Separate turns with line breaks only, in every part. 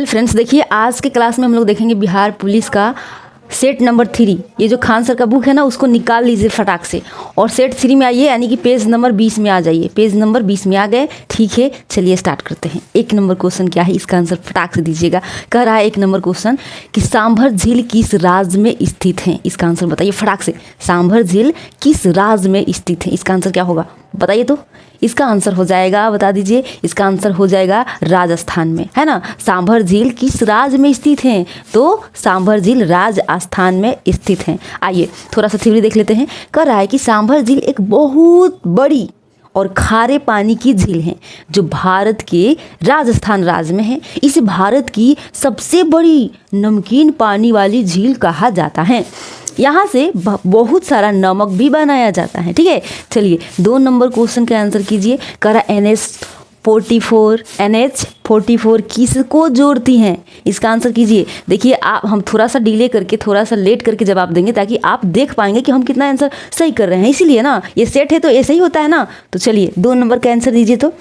चल फ्रेंड्स, देखिए आज के क्लास में हम लोग देखेंगे बिहार पुलिस का सेट नंबर 3। ये जो खान सर का बुक है ना, उसको निकाल लीजिए फटाक से और सेट 3 में आइए, यानी कि पेज नंबर 20 में आ जाइए। पेज नंबर 20 में आ गए, ठीक है। चलिए स्टार्ट करते हैं। 1 नंबर क्वेश्चन क्या है, इसका आंसर फटाक से दीजिएगा। कह रहा है 1 नंबर क्वेश्चन कि सांभर झील किस राज्य में स्थित है। इसका आंसर बताइए फटाक से। सांभर झील किस राज्य में स्थित है, इसका आंसर क्या होगा बताइए तो। इसका आंसर हो जाएगा, बता दीजिए, इसका आंसर हो जाएगा राजस्थान में, है ना। सांभर झील किस राज्य में स्थित है, तो सांभर झील राजस्थान में स्थित है। आइए थोड़ा सा थ्योरी देख लेते हैं। कह रहा है कि सांभर झील एक बहुत बड़ी और खारे पानी की झील है जो भारत के राजस्थान राज्य में है। इसे भारत की सबसे बड़ी नमकीन पानी वाली झील कहा जाता है। यहाँ से बहुत सारा नमक भी बनाया जाता है, ठीक है। चलिए 2 नंबर क्वेश्चन का आंसर कीजिए। करा NH44 किसको जोड़ती हैं, इसका आंसर कीजिए। देखिए आप, हम थोड़ा सा डिले करके, थोड़ा सा लेट करके जवाब देंगे ताकि आप देख पाएंगे कि हम कितना आंसर सही कर रहे हैं। इसीलिए ना, ये सेट है तो ऐसे ही होता है ना। तो चलिए 2 नंबर का आंसर दीजिए। तो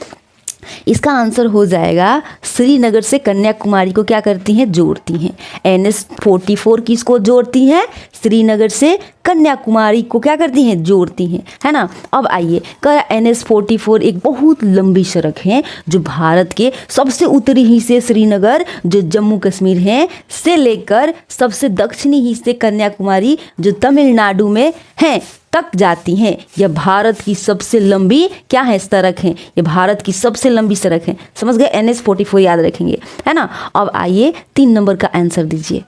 इसका आंसर हो जाएगा श्रीनगर से कन्याकुमारी को क्या करती हैं, जोड़ती हैं। NH44 किसको जोड़ती हैं, श्रीनगर से कन्याकुमारी को क्या करती हैं, जोड़ती हैं, है ना। अब आइए, कर NH44 एक बहुत लंबी सड़क है जो भारत के सबसे उत्तरी हिस्से श्रीनगर जो जम्मू कश्मीर है से लेकर सबसे दक्षिणी हिस्से कन्याकुमारी जो तमिलनाडु में है तक जाती हैं। यह भारत की सबसे लंबी क्या है, सड़क है। यह भारत की सबसे लंबी सड़क है, समझ गए। NH44 याद रखेंगे, है ना। अब आइए 3 नंबर का आंसर दीजिए।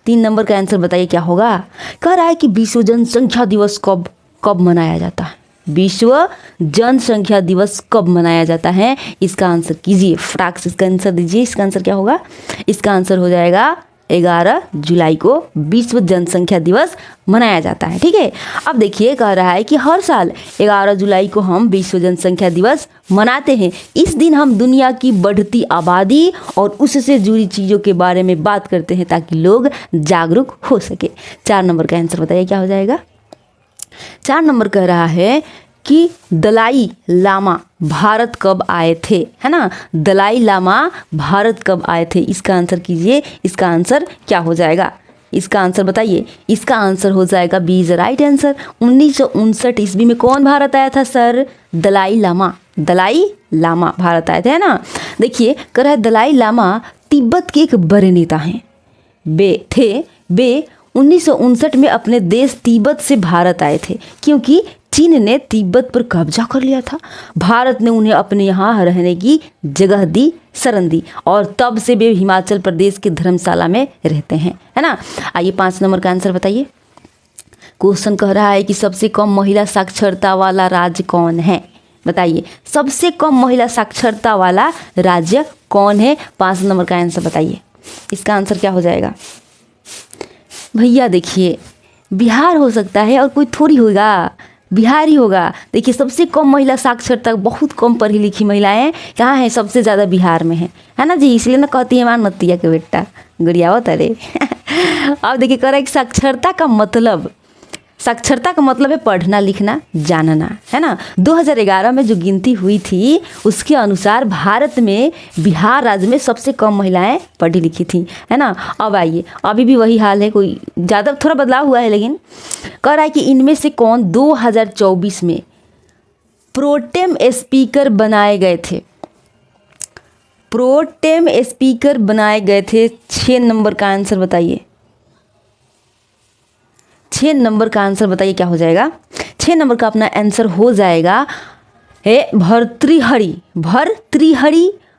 3 नंबर का आंसर बताइए क्या होगा। कह रहा है कि विश्व जनसंख्या दिवस कब मनाया जाता है। विश्व जनसंख्या दिवस कब मनाया जाता है, इसका आंसर कीजिए फटाक से। इसका आंसर दीजिए। इसका आंसर क्या होगा, इसका आंसर हो जाएगा 11 जुलाई को विश्व जनसंख्या दिवस मनाया जाता है, ठीक है। अब देखिए, कह रहा है कि हर साल 11 जुलाई को हम विश्व जनसंख्या दिवस मनाते हैं। इस दिन हम दुनिया की बढ़ती आबादी और उससे जुड़ी चीज़ों के बारे में बात करते हैं ताकि लोग जागरूक हो सके। 4 नंबर का आंसर बताइए क्या हो जाएगा। 4 नंबर कह रहा है कि दलाई लामा भारत कब आए थे, है ना। दलाई लामा भारत कब आए थे, इसका आंसर कीजिए। इसका आंसर क्या हो जाएगा, इसका आंसर बताइए। इसका आंसर हो जाएगा बी इज राइट आंसर। 1959 ईस्वी में कौन भारत आया था सर, दलाई लामा। दलाई लामा भारत आए थे, है ना। देखिए कह रहा है दलाई लामा तिब्बत के एक बड़े नेता हैं। वे 1959 में अपने देश तिब्बत से भारत आए थे क्योंकि चीन ने तिब्बत पर कब्जा कर लिया था। भारत ने उन्हें अपने यहाँ रहने की जगह दी, शरण दी, और तब से वे हिमाचल प्रदेश के धर्मशाला में रहते हैं, है ना। आइए 5 नंबर का आंसर बताइए। क्वेश्चन कह रहा है कि सबसे कम महिला साक्षरता वाला राज्य कौन है, बताइए। सबसे कम महिला साक्षरता वाला राज्य कौन है, 5 नंबर का आंसर बताइए। इसका आंसर क्या हो जाएगा भैया। देखिए बिहार हो सकता है और कोई थोड़ी होगा, बिहार ही होगा। देखिए सबसे कम महिला साक्षरता, बहुत कम पढ़ी लिखी महिलाएं कहाँ हैं, सबसे ज़्यादा बिहार में है ना जी। इसलिए ना कहती है मान मतिया के बेटा गुड़िया तरे। अब देखिए कह रहा है कि साक्षरता का मतलब है पढ़ना लिखना जानना, है ना। 2011 में जो गिनती हुई थी उसके अनुसार भारत में बिहार राज्य में सबसे कम महिलाएं पढ़ी लिखी थी, है ना। अब आइए, अभी भी वही हाल है, कोई ज़्यादा थोड़ा बदलाव हुआ है, लेकिन कह रहा है कि इनमें से कौन 2024 में प्रोटेम स्पीकर बनाए गए थे। प्रोटेम स्पीकर बनाए गए थे। 6 नंबर का आंसर बताइए। 6 नंबर का आंसर बताइए क्या हो जाएगा। 6 नंबर का अपना आंसर हो जाएगा भर्तृहरि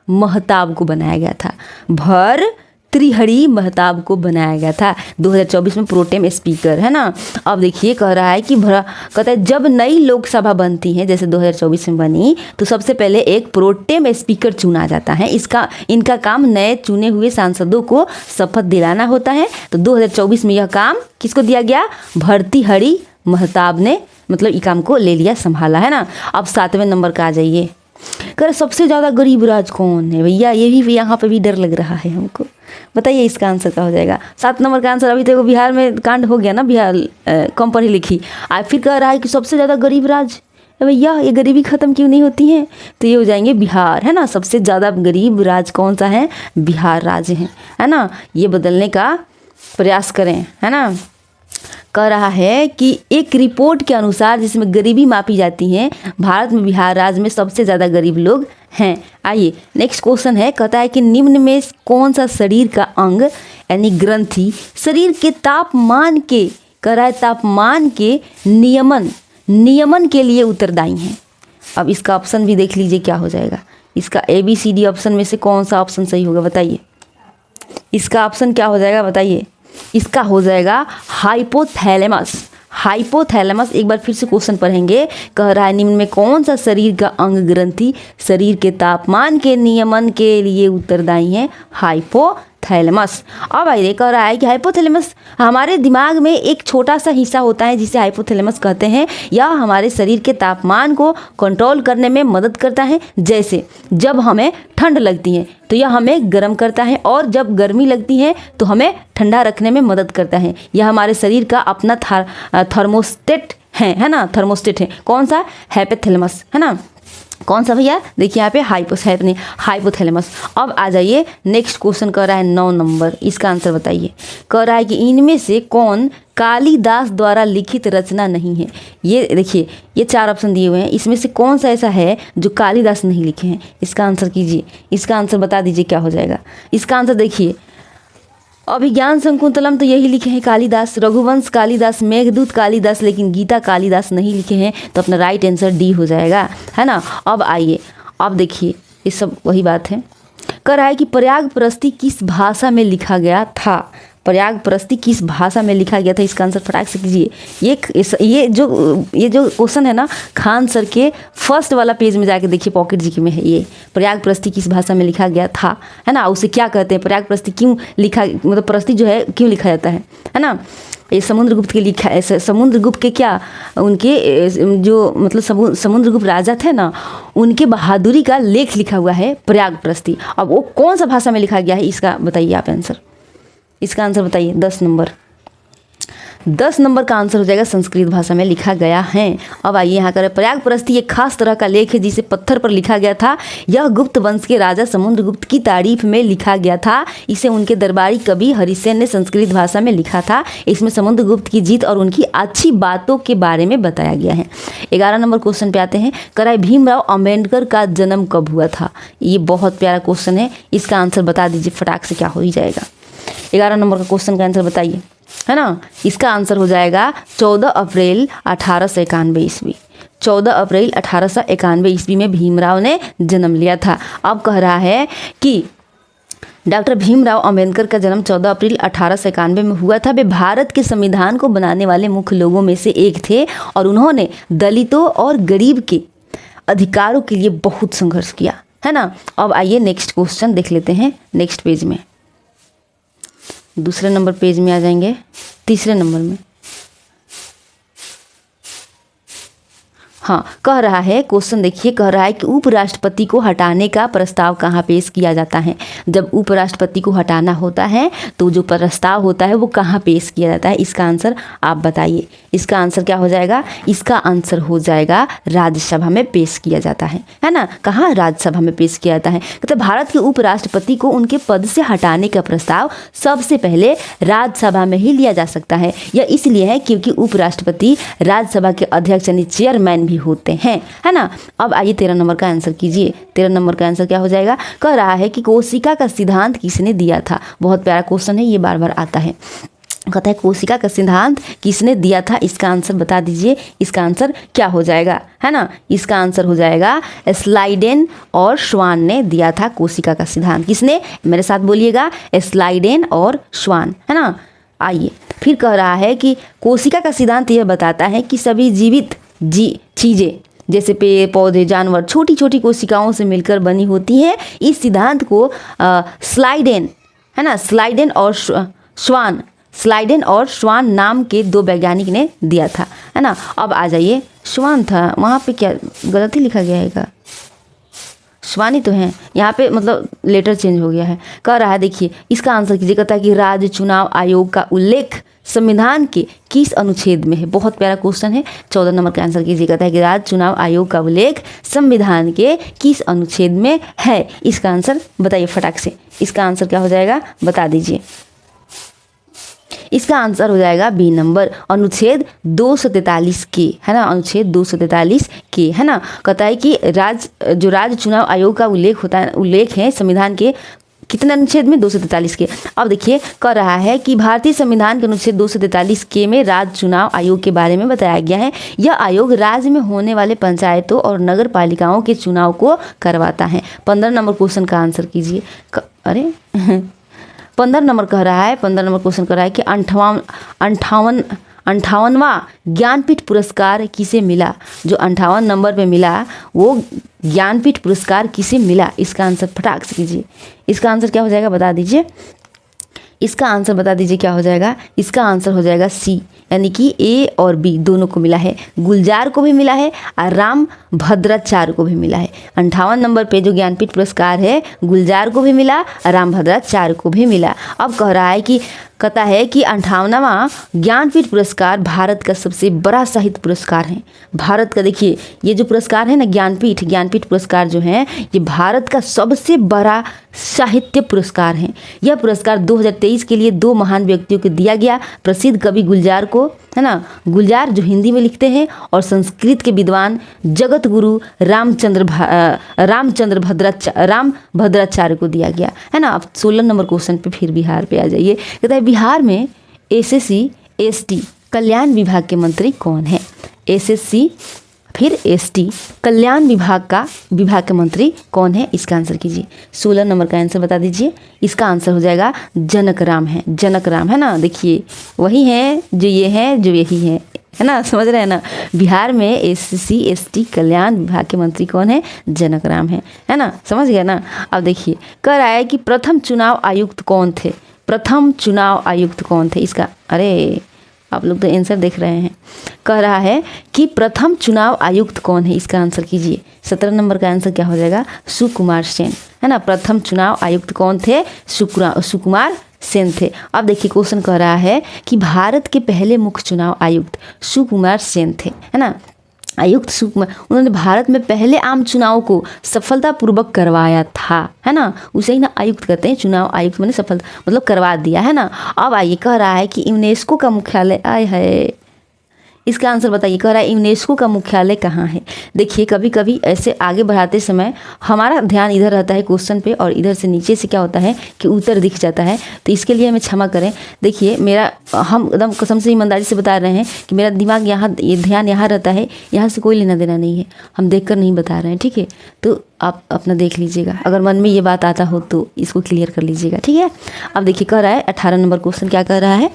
महताब को बनाया गया था। भर्तृहरि महताब को बनाया गया था 2024 में प्रोटेम स्पीकर, है ना। अब देखिए कह रहा है कि कहता है जब नई लोकसभा बनती है, जैसे 2024 में बनी, तो सबसे पहले एक प्रोटेम स्पीकर चुना जाता है। इनका काम नए चुने हुए सांसदों को शपथ दिलाना होता है। तो 2024 में यह काम किसको दिया गया, भर्तृहरि महताब ने, मतलब ये काम को ले लिया, संभाला, है ना। अब 7वें नंबर का आ जाइए। कर सबसे ज़्यादा गरीब राज्य कौन है भैया, ये भी यहाँ पे भी डर लग रहा है हमको, बताइए इसका आंसर क्या हो जाएगा। 7 नंबर का आंसर, अभी तो बिहार में कांड हो गया ना, बिहार कम पढ़ी लिखी। आज फिर कह रहा है कि सबसे ज़्यादा गरीब राज्य भैया ये गरीबी ख़त्म क्यों नहीं होती है, तो ये हो जाएंगे बिहार, है ना। सबसे ज़्यादा गरीब राज्य कौन सा है, बिहार राज्य है ना। ये बदलने का प्रयास करें, है ना। कह रहा है कि एक रिपोर्ट के अनुसार जिसमें गरीबी मापी जाती है, भारत में बिहार राज्य में सबसे ज़्यादा गरीब लोग हैं। आइए नेक्स्ट क्वेश्चन है, कहता है कि निम्न में कौन सा शरीर का अंग यानी ग्रंथि शरीर के तापमान के, कह रहा है तापमान के नियमन के लिए उत्तरदायी हैं। अब इसका ऑप्शन भी देख लीजिए क्या हो जाएगा। इसका ABCD ऑप्शन में से कौन सा ऑप्शन सही होगा बताइए। इसका ऑप्शन क्या हो जाएगा बताइए। इसका हो जाएगा हाइपोथैलेमस। हाइपोथैलेमस, एक बार फिर से क्वेश्चन पढ़ेंगे। कह रहा है निम्न में कौन सा शरीर का अंग ग्रंथि शरीर के तापमान के नियमन के लिए उत्तरदायी है, हाइपोथैलेमस। अब आइए कह रहा है कि हाइपोथैलेमस हमारे दिमाग में एक छोटा सा हिस्सा होता है जिसे हाइपोथैलेमस कहते हैं। यह हमारे शरीर के तापमान को कंट्रोल करने में मदद करता है। जैसे जब हमें ठंड लगती है तो यह हमें गर्म करता है, और जब गर्मी लगती है तो हमें ठंडा रखने में मदद करता है। यह हमारे शरीर का अपना थर्मोस्टेट है ना, थर्मोस्टेट है। कौन सा, हाइपोथैलेमस, है ना। कौन सा भैया, देखिए यहाँ पे हाइपोथैलेमस। अब आ जाइए नेक्स्ट क्वेश्चन, कर रहा है 9 नंबर, इसका आंसर बताइए। कह रहा है कि इनमें से कौन कालिदास द्वारा लिखित रचना नहीं है। ये देखिए ये 4 ऑप्शन दिए हुए हैं, इसमें से कौन सा ऐसा है जो कालिदास नहीं लिखे हैं। इसका आंसर कीजिए, इसका आंसर बता दीजिए क्या हो जाएगा। इसका आंसर देखिए, अभिज्ञान शकुंतलम तो यही लिखे हैं कालिदास, रघुवंश कालिदास, मेघदूत कालिदास, लेकिन गीता कालिदास नहीं लिखे हैं। तो अपना राइट आंसर डी हो जाएगा, है ना। अब आइए, अब देखिए ये सब वही बात है। कह रहा है कि प्रयागप्रस्थी किस भाषा में लिखा गया था। प्रयागप्रस्थी किस भाषा में लिखा गया था, इसका आंसर फटाक से कीजिए। ये जो क्वेश्चन है ना, खान सर के फर्स्ट वाला पेज में जाके देखिए, पॉकेट जीके में है ये। प्रयागप्रस्थी किस भाषा में लिखा गया था, है ना। उसे क्या कहते हैं, प्रयागप्रस्थी क्यों लिखा, मतलब प्रस्थी जो है क्यों लिखा जाता है ना। ये समुद्रगुप्त के लिखा है। समुद्रगुप्त के क्या, उनके जो मतलब समुद्रगुप्त राजा थे ना, उनके बहादुरी का लेख लिखा हुआ है प्रयागप्रस्थी। अब वो कौन सा भाषा में लिखा गया है, इसका बताइए आप आंसर। इसका आंसर बताइए। 10 नंबर का आंसर हो जाएगा संस्कृत भाषा में लिखा गया है। अब आइए यहाँ कर, प्रयागप्रस्थी एक खास तरह का लेख है जिसे पत्थर पर लिखा गया था। यह गुप्त वंश के राजा समुद्रगुप्त की तारीफ में लिखा गया था। इसे उनके दरबारी कवि हरिसेन ने संस्कृत भाषा में लिखा था। इसमें समुद्रगुप्त की जीत और उनकी अच्छी बातों के बारे में बताया गया है। 11 नंबर क्वेश्चन पे आते हैं। कराए भीमराव अंबेडकर का जन्म कब हुआ था। ये बहुत प्यारा क्वेश्चन है, इसका आंसर बता दीजिए फटाक से, क्या हो ही जाएगा। 11 नंबर का क्वेश्चन का आंसर बताइए, है ना। इसका आंसर हो जाएगा 14 अप्रैल 1891 ईस्वी। 14 अप्रैल 1891 ईस्वी में भीमराव ने जन्म लिया था। अब कह रहा है कि डॉक्टर भीमराव अंबेडकर का जन्म 14 अप्रैल 1891 में हुआ था। वे भारत के संविधान को बनाने वाले मुख्य लोगों में से एक थे और उन्होंने दलितों और गरीब के अधिकारों के लिए बहुत संघर्ष किया, है ना। अब आइए नेक्स्ट क्वेश्चन देख लेते हैं नेक्स्ट पेज में। दूसरे नंबर पेज में आ जाएंगे, तीसरे नंबर में। हाँ, कह रहा है क्वेश्चन देखिए, कह रहा है कि उपराष्ट्रपति को हटाने का प्रस्ताव कहाँ पेश किया जाता है। जब उपराष्ट्रपति को हटाना होता है तो जो प्रस्ताव होता है वो कहाँ पेश किया जाता है। इसका आंसर आप बताइए। इसका आंसर क्या हो जाएगा। इसका आंसर हो जाएगा राज्यसभा में पेश किया जाता है ना। कहाँ, राज्यसभा में पेश किया जाता है। मतलब भारत के उपराष्ट्रपति को उनके पद से हटाने का प्रस्ताव सबसे पहले राज्यसभा में ही लिया जा सकता है। यह इसलिए है क्योंकि उपराष्ट्रपति राज्यसभा के अध्यक्ष यानी चेयरमैन होते हैं, है ना। अब आइए 13 नंबर का आंसर कीजिए। 13 नंबर का आंसर क्या हो जाएगा। कह रहा है कि कोशिका का सिद्धांत किसने दिया था। बहुत प्यारा क्वेश्चन है, ये बार बार आता है। कहता है कोशिका का सिद्धांत किसने दिया था। इसका आंसर बता दीजिए। इसका आंसर क्या हो जाएगा, है ना। इसका आंसर हो जाएगा स्लाइडेन और श्वान ने दिया था कोशिका का सिद्धांत। किसने, मेरे साथ बोलिएगा, स्लाइडेन और श्वान, है ना। आइए फिर कह रहा है कि कोशिका का सिद्धांत यह बताता है कि सभी जीवित चीज़ें जैसे पेड़ पौधे जानवर छोटी छोटी कोशिकाओं से मिलकर बनी होती हैं। इस सिद्धांत को स्लाइडेन, है ना, स्लाइडेन और श्वान नाम के 2 वैज्ञानिक ने दिया था, है ना। अब आ जाइए, श्वान था वहाँ पे, क्या गलती लिखा गया है, श्वानी तो है यहाँ पे, मतलब लेटर चेंज हो गया है। कह रहा है देखिए इसका आंसर कीजिए। कहता है कि राज्य चुनाव आयोग का उल्लेख संविधान के किस अनुच्छेद में है? बहुत प्यारा क्वेश्चन है। 14 नंबर का आंसर कीजिए। कहता है कि राज्य चुनाव आयोग का उल्लेख संविधान के किस अनुच्छेद में है? इसका आंसर बताइए फटाक से। इसका आंसर क्या हो जाएगा बता दीजिए। इसका आंसर हो जाएगा बी नंबर, अनुच्छेद 243 के, है ना, अनुच्छेद 243 के, है ना। कहता है कि राज्य चुनाव आयोग का उल्लेख है संविधान के कितने अनुच्छेद में? 243 के। अब देखिए कह रहा है कि भारतीय संविधान के अनुच्छेद 243 के में राज्य चुनाव आयोग के बारे में बताया गया है। यह आयोग राज्य में होने वाले पंचायतों और नगर पालिकाओं के चुनाव को करवाता है। 15 नंबर क्वेश्चन का आंसर कीजिए। अरे 15 नंबर कह रहा है, 15 नंबर क्वेश्चन कह रहा है कि 58वां ज्ञानपीठ पुरस्कार किसे मिला? जो 58 नंबर पे मिला वो ज्ञानपीठ पुरस्कार किसे मिला? इसका आंसर फटाक से कीजिए। इसका आंसर क्या हो जाएगा बता दीजिए। इसका आंसर बता दीजिए क्या हो जाएगा। इसका आंसर हो जाएगा सी, यानी कि ए और बी दोनों को मिला है। गुलजार को भी मिला है और राम भद्राचार्य को भी मिला है। 58 नंबर पे जो ज्ञानपीठ पुरस्कार है गुलजार को भी मिला और राम भद्राचार्य को भी मिला। अब कह रहा है कि कहता है कि 58वां ज्ञानपीठ पुरस्कार भारत का सबसे बड़ा साहित्य पुरस्कार है। भारत का देखिए ये जो पुरस्कार है ना ज्ञानपीठ पुरस्कार जो है ये भारत का सबसे बड़ा साहित्य पुरस्कार है। यह पुरस्कार 2023 के लिए 2 महान व्यक्तियों को दिया गया। प्रसिद्ध कवि गुलजार को, है ना, गुलजार जो हिंदी में लिखते हैं, और संस्कृत के विद्वान जगत गुरु राम भद्राचार्य को दिया गया, है ना। अब 16 नंबर क्वेश्चन पे फिर बिहार पे आ जाइए। कहता है बिहार में SSC ST कल्याण विभाग के मंत्री कौन है? SSC फिर ST कल्याण विभाग के मंत्री कौन है? इसका आंसर कीजिए। 16 नंबर का आंसर बता दीजिए। इसका आंसर हो जाएगा जनक राम है। जनक राम, है ना। देखिए वही है जो ये है जो यही है ना, समझ रहे हैं ना। बिहार में SSC ST कल्याण विभाग के मंत्री कौन है? जनक राम है ना, समझ गया ना। अब देखिए कह रहा है कि प्रथम चुनाव आयुक्त कौन थे? प्रथम चुनाव आयुक्त कौन थे? इसका, अरे आप लोग तो आंसर देख रहे हैं। कह रहा है कि प्रथम चुनाव आयुक्त कौन है? इसका आंसर कीजिए। 17 नंबर का आंसर क्या हो जाएगा? सुकुमार सेन, है ना। प्रथम चुनाव आयुक्त कौन थे? सुकुमार सेन थे। अब देखिए क्वेश्चन कह रहा है कि भारत के पहले मुख्य चुनाव आयुक्त सुकुमार सेन थे, है ना। आयुक्त सुकुमार, उन्होंने भारत में पहले आम चुनाव को सफलतापूर्वक करवाया था, है ना। उसे ही ना आयुक्त कहते हैं। चुनाव आयुक्त मैंने सफल मतलब करवा दिया, है ना। अब आइए कह रहा है कि यूनेस्को का मुख्यालय आय है। इसका आंसर बताइए। कह रहा है यूनेस्को का मुख्यालय कहाँ है? देखिए कभी कभी ऐसे आगे बढ़ाते समय हमारा ध्यान इधर रहता है क्वेश्चन पे, और इधर से नीचे से क्या होता है कि उत्तर दिख जाता है, तो इसके लिए हमें क्षमा करें। देखिए हम एकदम कसम से ईमानदारी से बता रहे हैं कि मेरा दिमाग यहाँ, ये ध्यान यहाँ रहता है, यहाँ से कोई लेना देना नहीं है, हम देख कर नहीं बता रहे हैं, ठीक है। तो आप अपना देख लीजिएगा, अगर मन में ये बात आता हो तो इसको क्लियर कर लीजिएगा, ठीक है। अब देखिए कह रहा है 18 नंबर क्वेश्चन क्या कह रहा है?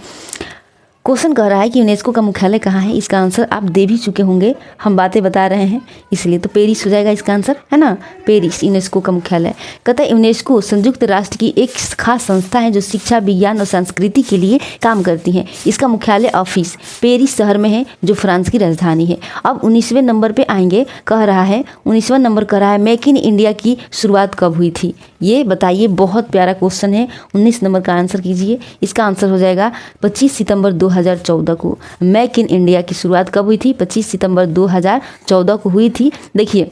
क्वेश्चन कह रहा है कि यूनेस्को का मुख्यालय कहाँ है? इसका आंसर आप दे भी चुके होंगे, हम बातें बता रहे हैं इसलिए। तो पेरिस हो जाएगा इसका आंसर, है ना। पेरिस यूनेस्को का मुख्यालय। कहता है यूनेस्को संयुक्त राष्ट्र की एक खास संस्था है जो शिक्षा, विज्ञान और संस्कृति के लिए काम करती है। इसका मुख्यालय ऑफिस पेरिस शहर में है जो फ्रांस की राजधानी है। अब 19वें नंबर पर आएंगे। कह रहा है 19वां नंबर कह रहा है मेक इन इंडिया की शुरुआत कब हुई थी? ये बताइए, बहुत प्यारा क्वेश्चन है। 19 नंबर का आंसर कीजिए। इसका आंसर हो जाएगा 25 सितंबर 2014 को मेक इन इंडिया की शुरुआत कब हुई थी? 25 सितंबर 2014 को हुई थी। देखिए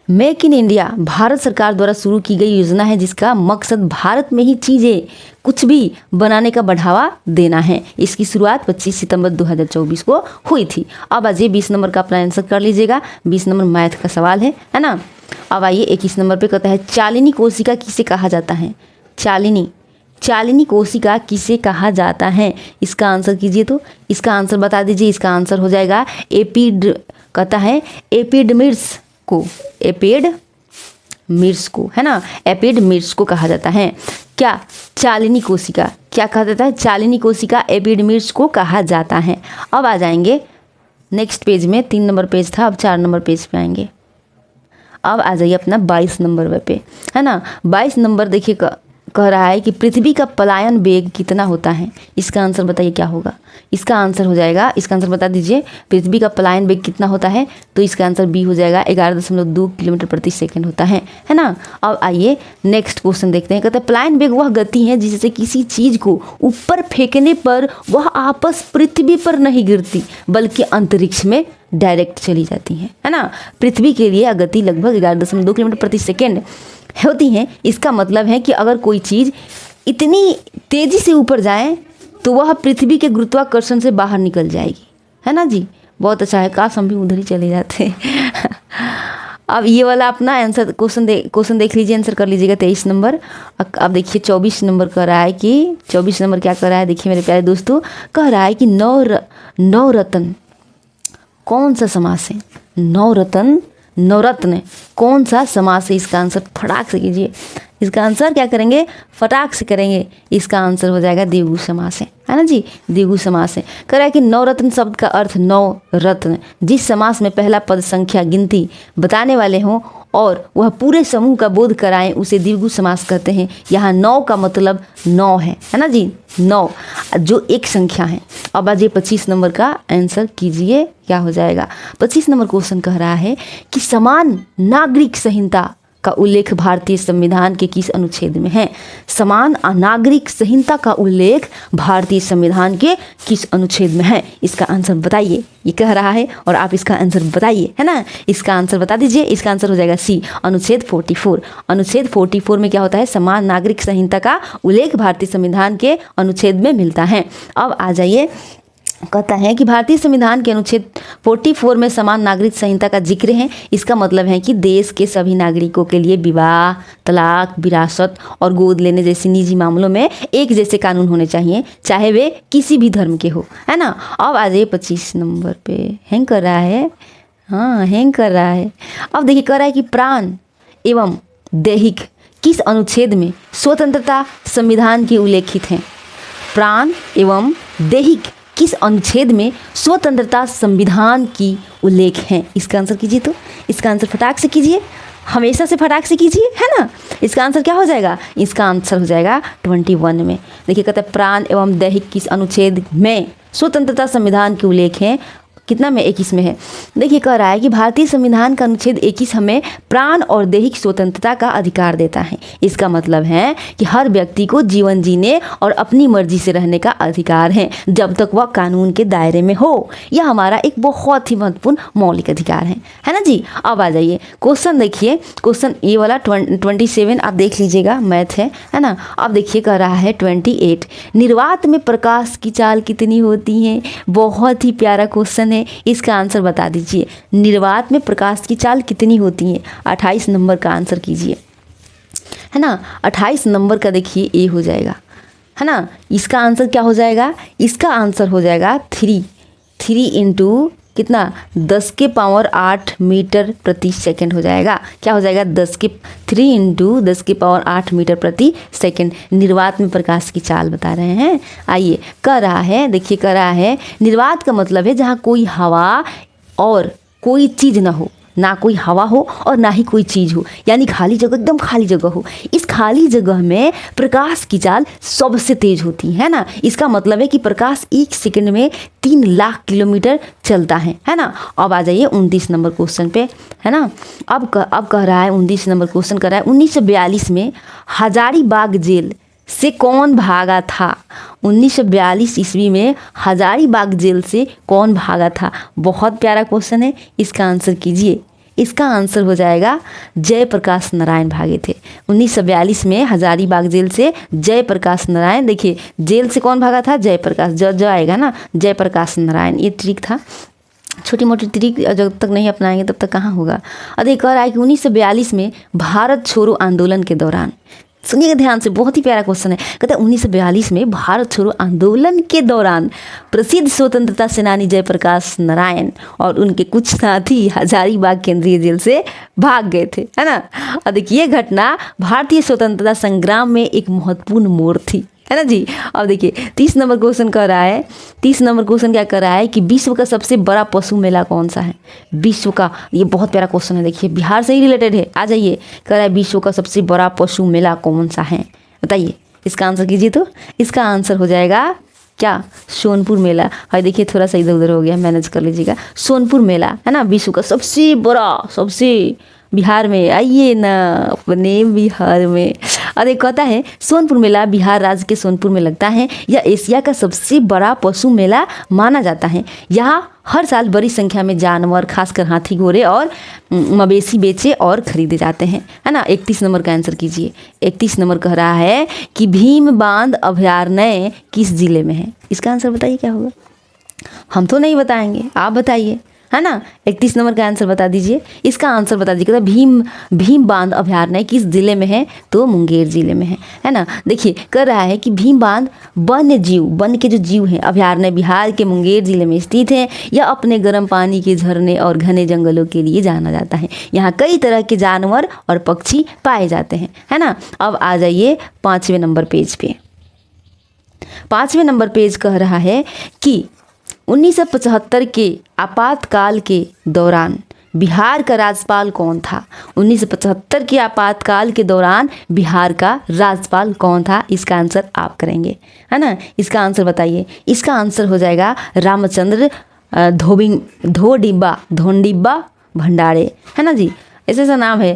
मेक इन इंडिया भारत सरकार द्वारा शुरू की गई योजना है जिसका मकसद भारत में ही चीज़ें कुछ भी बनाने का बढ़ावा देना है। इसकी शुरुआत 25 सितंबर 2024 को हुई थी। अब आइए 20 नंबर का अपना आंसर कर लीजिएगा। 20 नंबर मैथ का सवाल है ना। अब आइए 21 नंबर पे कहता है चालिनी कोशिका किसे कहा जाता है? चालिनी कोशिका किसे कहा जाता है? इसका आंसर कीजिए। तो इसका आंसर बता दीजिए। इसका आंसर हो जाएगा कहता है एपिडमिर्स को, है ना। एपिडमिर्स को कहा जाता है। क्या चालिनी कोशिका क्या कहा जाता है? चालिनी कोशिका एपिडमिर्स को कहा जाता है। अब आ जाएंगे नेक्स्ट पेज में। 3 नंबर पेज था, अब 4 नंबर पेज पे आएंगे। अब आ जाइए अपना 22 नंबर पे, है ना। 22 नंबर देखिए कह रहा है कि पृथ्वी का पलायन वेग कितना होता है। इसका आंसर बताइए क्या होगा। इसका आंसर हो जाएगा, इसका आंसर बता दीजिए, पृथ्वी का पलायन वेग कितना होता है। तो इसका आंसर बी हो जाएगा, 11.2 किलोमीटर प्रति सेकंड होता है ना। अब आइए नेक्स्ट क्वेश्चन देखते हैं। कहते हैं पलायन वेग वह गति है जिससे किसी चीज को ऊपर फेंकने पर वह वापस पृथ्वी पर नहीं गिरती बल्कि अंतरिक्ष में डायरेक्ट चली जाती है ना। पृथ्वी के लिए गति लगभग 11.2 किलोमीटर प्रति सेकंड होती है। इसका मतलब है कि अगर कोई चीज़ इतनी तेज़ी से ऊपर जाए तो वह पृथ्वी के गुरुत्वाकर्षण से बाहर निकल जाएगी, है ना जी। बहुत अच्छा है, काश हम भी उधर ही चले जाते अब ये वाला अपना आंसर क्वेश्चन देख लीजिए, आंसर कर लीजिएगा 23 नंबर। अब देखिए 24 नंबर कह रहा है कि 24 नंबर क्या कह रहा है, देखिए मेरे प्यारे दोस्तों, कह रहा है कि नवरत्न कौन सा समास है। नवरत्न कौन सा समास है। इसका आंसर फटाक से कीजिए। इसका आंसर क्या करेंगे, फटाक से करेंगे। इसका आंसर हो जाएगा द्विगु समास है ना जी, द्विगु समास है। कह रहा है कि नवरत्न शब्द का अर्थ नौ रत्न, जिस समास में पहला पद संख्या गिनती बताने वाले हों और वह पूरे समूह का बोध कराएं उसे द्विगु समास कहते हैं। यहाँ 9 का मतलब 9 है ना जी, 9 जो एक संख्या है। अब आज ये 25 नंबर का आंसर कीजिए, क्या हो जाएगा। 25 नंबर क्वेश्चन कह रहा है कि समान नागरिक संहिता का उल्लेख भारतीय संविधान के किस अनुच्छेद में है। समान नागरिक संहिता का उल्लेख भारतीय संविधान के किस अनुच्छेद में है। इसका आंसर बताइए, ये कह रहा है और आप इसका आंसर बताइए, है ना। इसका आंसर बता दीजिए। इसका आंसर हो जाएगा सी, अनुच्छेद 44। अनुच्छेद 44 में क्या होता है, समान नागरिक संहिता का उल्लेख भारतीय संविधान के अनुच्छेद में मिलता है। अब आ जाइए, कहता है कि भारतीय संविधान के अनुच्छेद 44 में समान नागरिक संहिता का जिक्र है। इसका मतलब है कि देश के सभी नागरिकों के लिए विवाह, तलाक, विरासत और गोद लेने जैसे निजी मामलों में एक जैसे कानून होने चाहिए, चाहे वे किसी भी धर्म के हो, है ना। अब आ जाइए 25 नंबर पे, हैंग कर रहा है, हाँ हैंग कर रहा है। अब देखिए कह रहा है कि प्राण एवं दैहिक किस अनुच्छेद में स्वतंत्रता संविधान की उल्लेखित है। प्राण एवं दैहिक किस अनुच्छेद में स्वतंत्रता संविधान की उल्लेख है। इसका आंसर कीजिए। तो इसका आंसर फटाक से कीजिए, हमेशा से फटाक से कीजिए, है ना। इसका आंसर क्या हो जाएगा, इसका आंसर हो जाएगा 21 में। देखिए कहते हैं प्राण एवं दैहिक किस अनुच्छेद में स्वतंत्रता संविधान के उल्लेख है। कितना में, 21 में है। देखिए कह रहा है कि भारतीय संविधान का अनुच्छेद 21 हमें प्राण और दैहिक स्वतंत्रता का अधिकार देता है। इसका मतलब है कि हर व्यक्ति को जीवन जीने और अपनी मर्जी से रहने का अधिकार है जब तक वह कानून के दायरे में हो। यह हमारा एक बहुत ही महत्वपूर्ण मौलिक अधिकार है ना जी। अब आ जाइए क्वेश्चन देखिए, क्वेश्चन ए वाला 27 आप देख लीजिएगा, मैथ है ना। अब देखिए कह रहा है 28, निर्वात में प्रकाश की चाल कितनी होती है। बहुत ही प्यारा क्वेश्चन है, इसका आंसर बता दीजिए। निर्वात में प्रकाश की चाल कितनी होती है। 28 नंबर का आंसर कीजिए, है ना। 28 नंबर का देखिए ए हो जाएगा, है ना। इसका आंसर क्या हो जाएगा, इसका आंसर हो जाएगा 3 इंटू कितना, 10 के पावर 8 मीटर प्रति सेकंड हो जाएगा। क्या हो जाएगा, 3 इंटू 10 के पावर 8 मीटर प्रति सेकंड। निर्वात में प्रकाश की चाल बता रहे हैं। आइए कह रहा है, देखिए कह रहा है निर्वात का मतलब है जहाँ कोई हवा और कोई चीज़ ना हो, ना कोई हवा हो और ना ही कोई चीज़ हो, यानी खाली जगह, एकदम खाली जगह हो। इस खाली जगह में प्रकाश की चाल सबसे तेज होती है ना। इसका मतलब है कि प्रकाश 1 सेकंड में 3 लाख किलोमीटर चलता है ना। अब आ जाइए 29 नंबर क्वेश्चन पे, है ना। अब कह रहा है 29 नंबर क्वेश्चन कह रहा है 1942 में हजारीबाग जेल से कौन भागा था। 1942 ईस्वी में हजारीबाग जेल से कौन भागा था। बहुत प्यारा क्वेश्चन है, इसका आंसर कीजिए। इसका आंसर हो जाएगा जयप्रकाश नारायण भागे थे। 1942 में हजारीबाग जेल से जयप्रकाश नारायण, देखिए जेल से कौन भागा था, जयप्रकाश, जो आएगा ना, जयप्रकाश नारायण। ये ट्रिक था, छोटी मोटी ट्रिक जब तक नहीं अपनाएंगे तब तक कहाँ होगा। और एक और है कि 1942 में भारत छोड़ो आंदोलन के दौरान, सुनिएगा ध्यान से, बहुत ही प्यारा क्वेश्चन है। कहते हैं 1942 में भारत छोड़ो आंदोलन के दौरान प्रसिद्ध स्वतंत्रता सेनानी जयप्रकाश नारायण और उनके कुछ साथी हजारीबाग केंद्रीय जेल से भाग गए थे, है ना। और देखिए ये घटना भारतीय स्वतंत्रता संग्राम में एक महत्वपूर्ण मोड़ थी, है ना जी। अब देखिए 30 नंबर क्वेश्चन कह रहा है, 30 नंबर क्वेश्चन क्या कर रहा है कि विश्व का सबसे बड़ा पशु मेला कौन सा है। विश्व का, ये बहुत प्यारा क्वेश्चन है, देखिए बिहार से ही रिलेटेड है। आ जाइए, कह रहा है विश्व का सबसे बड़ा पशु मेला कौन सा है। बताइए इसका आंसर कीजिए। तो इसका आंसर हो जाएगा क्या, सोनपुर मेला। और देखिए थोड़ा सा इधर उधर हो गया, मैनेज कर लीजिएगा। सोनपुर मेला है ना विश्व का सबसे बड़ा, सबसे बिहार में, आइए ना अपने बिहार में। और एक कहता है सोनपुर मेला बिहार राज्य के सोनपुर में लगता है। यह एशिया का सबसे बड़ा पशु मेला माना जाता है। यहाँ हर साल बड़ी संख्या में जानवर, खासकर हाथी, घोड़े और मवेशी बेचे और खरीदे जाते हैं, है ना। 31 नंबर का आंसर कीजिए। 31 नंबर कह रहा है कि भीम बांध अभयारण्य किस जिले में है। इसका आंसर बताइए क्या होगा। हम तो नहीं बताएंगे, आप बताइए, है ना। 31 नंबर का आंसर बता दीजिए। इसका आंसर बता दीजिए भीम बांध अभयारण्य किस जिले में है। तो मुंगेर जिले में है ना। देखिए कर रहा है कि भीम बांध वन्य जीव, वन के जो जीव हैं, अभयारण्य बिहार के मुंगेर जिले में स्थित है। यह अपने गर्म पानी के झरने और घने जंगलों के लिए जाना जाता है। यहाँ कई तरह के जानवर और पक्षी पाए जाते हैं, है ना। अब आ जाइए 5वें नंबर पेज पे। 5वें नंबर पेज कह रहा है कि 1975 के आपातकाल के दौरान बिहार का राज्यपाल कौन था। 1975 के आपातकाल के दौरान बिहार का राज्यपाल कौन था। इसका आंसर आप करेंगे, है ना। इसका आंसर बताइए। इसका आंसर हो जाएगा रामचंद्र धोंडिब्बा भंडारे, है ना जी। ऐसा नाम है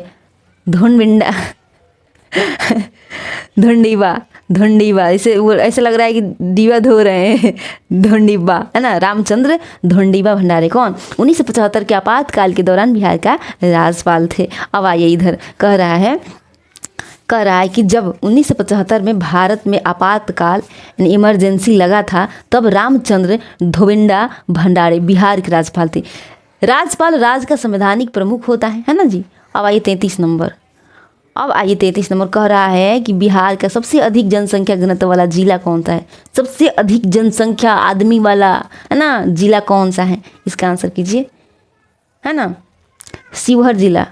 धोंडिब्बा, ऐसे लग रहा है कि दीवा धो रहे हैं। धोंडिब्बा, है ना, रामचंद्र धोंडिब्बा भंडारे कौन 1975 के आपातकाल के दौरान बिहार का राज्यपाल थे। अब आइए इधर कह रहा है कि जब 1975 में भारत में आपातकाल इमरजेंसी लगा था, तब रामचंद्र धोंडिब्बा भंडारे बिहार के राज्यपाल थे। राज्यपाल राज्य का संवैधानिक प्रमुख होता है ना जी। अब आइए 33 नंबर। कह रहा है कि बिहार का सबसे अधिक जनसंख्या घनत्व वाला जिला कौन सा है। सबसे अधिक जनसंख्या आदमी वाला, है ना, जिला कौन सा है। इसका आंसर कीजिए, है ना। शिवहर जिला,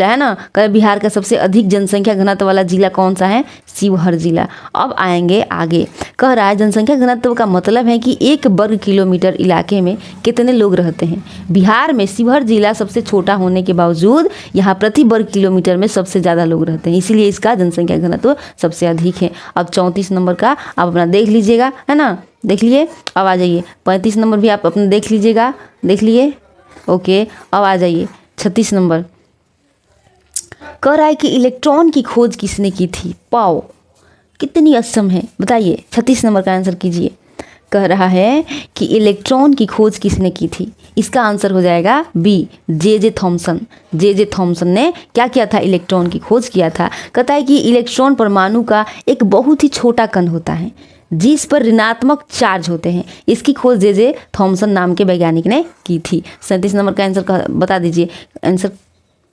है ना। कह बिहार का सबसे अधिक जनसंख्या घनत्व वाला जिला कौन सा है। शिवहर जिला। अब आएंगे आगे। कह रहा है जनसंख्या घनत्व का मतलब है कि 1 वर्ग किलोमीटर इलाके में कितने लोग रहते हैं। बिहार में शिवहर जिला सबसे छोटा होने के बावजूद यहाँ प्रति वर्ग किलोमीटर में सबसे ज़्यादा लोग रहते हैं, इसीलिए इसका जनसंख्या घनत्व सबसे अधिक है। अब 34 नंबर का आप अपना देख लीजिएगा, है ना, देख लिए। अब आ जाइए 35 नंबर भी आप अपना देख लीजिएगा, देख लिए, ओके। अब आ जाइए 36 नंबर। कह रहा है कि इलेक्ट्रॉन की खोज किसने की थी। पाओ, कितनी असम है, बताइए। 36 नंबर का आंसर कीजिए। कह रहा है कि इलेक्ट्रॉन की खोज किसने की थी। इसका आंसर हो जाएगा B, J Thomson. J Thomson ने क्या किया था, इलेक्ट्रॉन की खोज किया था। कहता है कि इलेक्ट्रॉन परमाणु का एक बहुत ही छोटा कण होता है जिस पर ऋणात्मक चार्ज होते हैं। इसकी खोज जे थॉमसन नाम के वैज्ञानिक ने की थी। 37 नंबर का आंसर बता दीजिए। आंसर,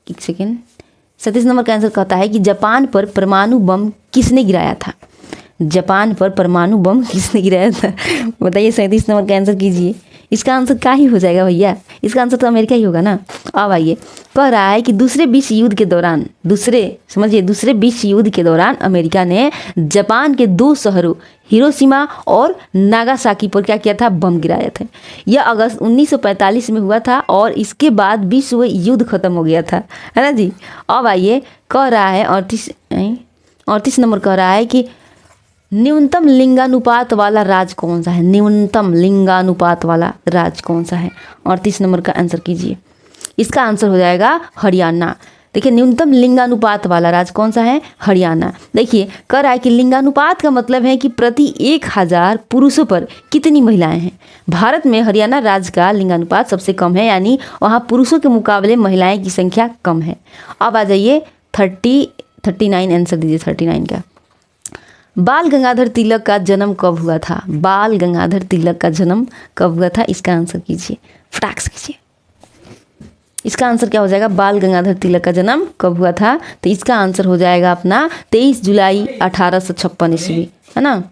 एक सेकेंड। 37 नंबर का आंसर कहता है कि जापान पर परमाणु बम किसने गिराया था। जापान पर परमाणु बम किसने गिराया था, बताइए। 37 नंबर का आंसर कीजिए। इसका आंसर क्या ही हो जाएगा भैया, इसका आंसर तो अमेरिका ही होगा ना। अब आइए, कह रहा है कि दूसरे विश्व युद्ध के दौरान, दूसरे विश्व युद्ध के दौरान अमेरिका ने जापान के 2 शहरों हिरोशिमा और नागासाकी पर क्या किया था, बम गिराया था। यह अगस्त 1945 में हुआ था और इसके बाद विश्व युद्ध खत्म हो गया था, है ना जी। अब आइए, कह रहा है 38 नंबर कह रहा है कि न्यूनतम लिंगानुपात वाला राज्य कौन सा है। न्यूनतम लिंगानुपात वाला राज्य कौन सा है। 38 नंबर का आंसर कीजिए। इसका आंसर हो जाएगा हरियाणा। देखिए न्यूनतम लिंगानुपात वाला राज्य कौन सा है, हरियाणा। देखिए कह रहा है कि लिंगानुपात का मतलब है कि प्रति 1000 पुरुषों पर कितनी महिलाएं हैं। भारत में हरियाणा राज्य का लिंगानुपात सबसे कम है, यानी वहाँ पुरुषों के मुकाबले महिलाएं की संख्या कम है। अब आ जाइए 39 आंसर दीजिए। 39 का, बाल गंगाधर तिलक का जन्म कब हुआ था। बाल गंगाधर तिलक का जन्म कब हुआ था, इसका आंसर कीजिए, फटाक से कीजिए। इसका आंसर क्या हो जाएगा, बाल गंगाधर तिलक का जन्म कब हुआ था। तो इसका आंसर हो जाएगा अपना 23 जुलाई 1856 ईस्वी, है ना।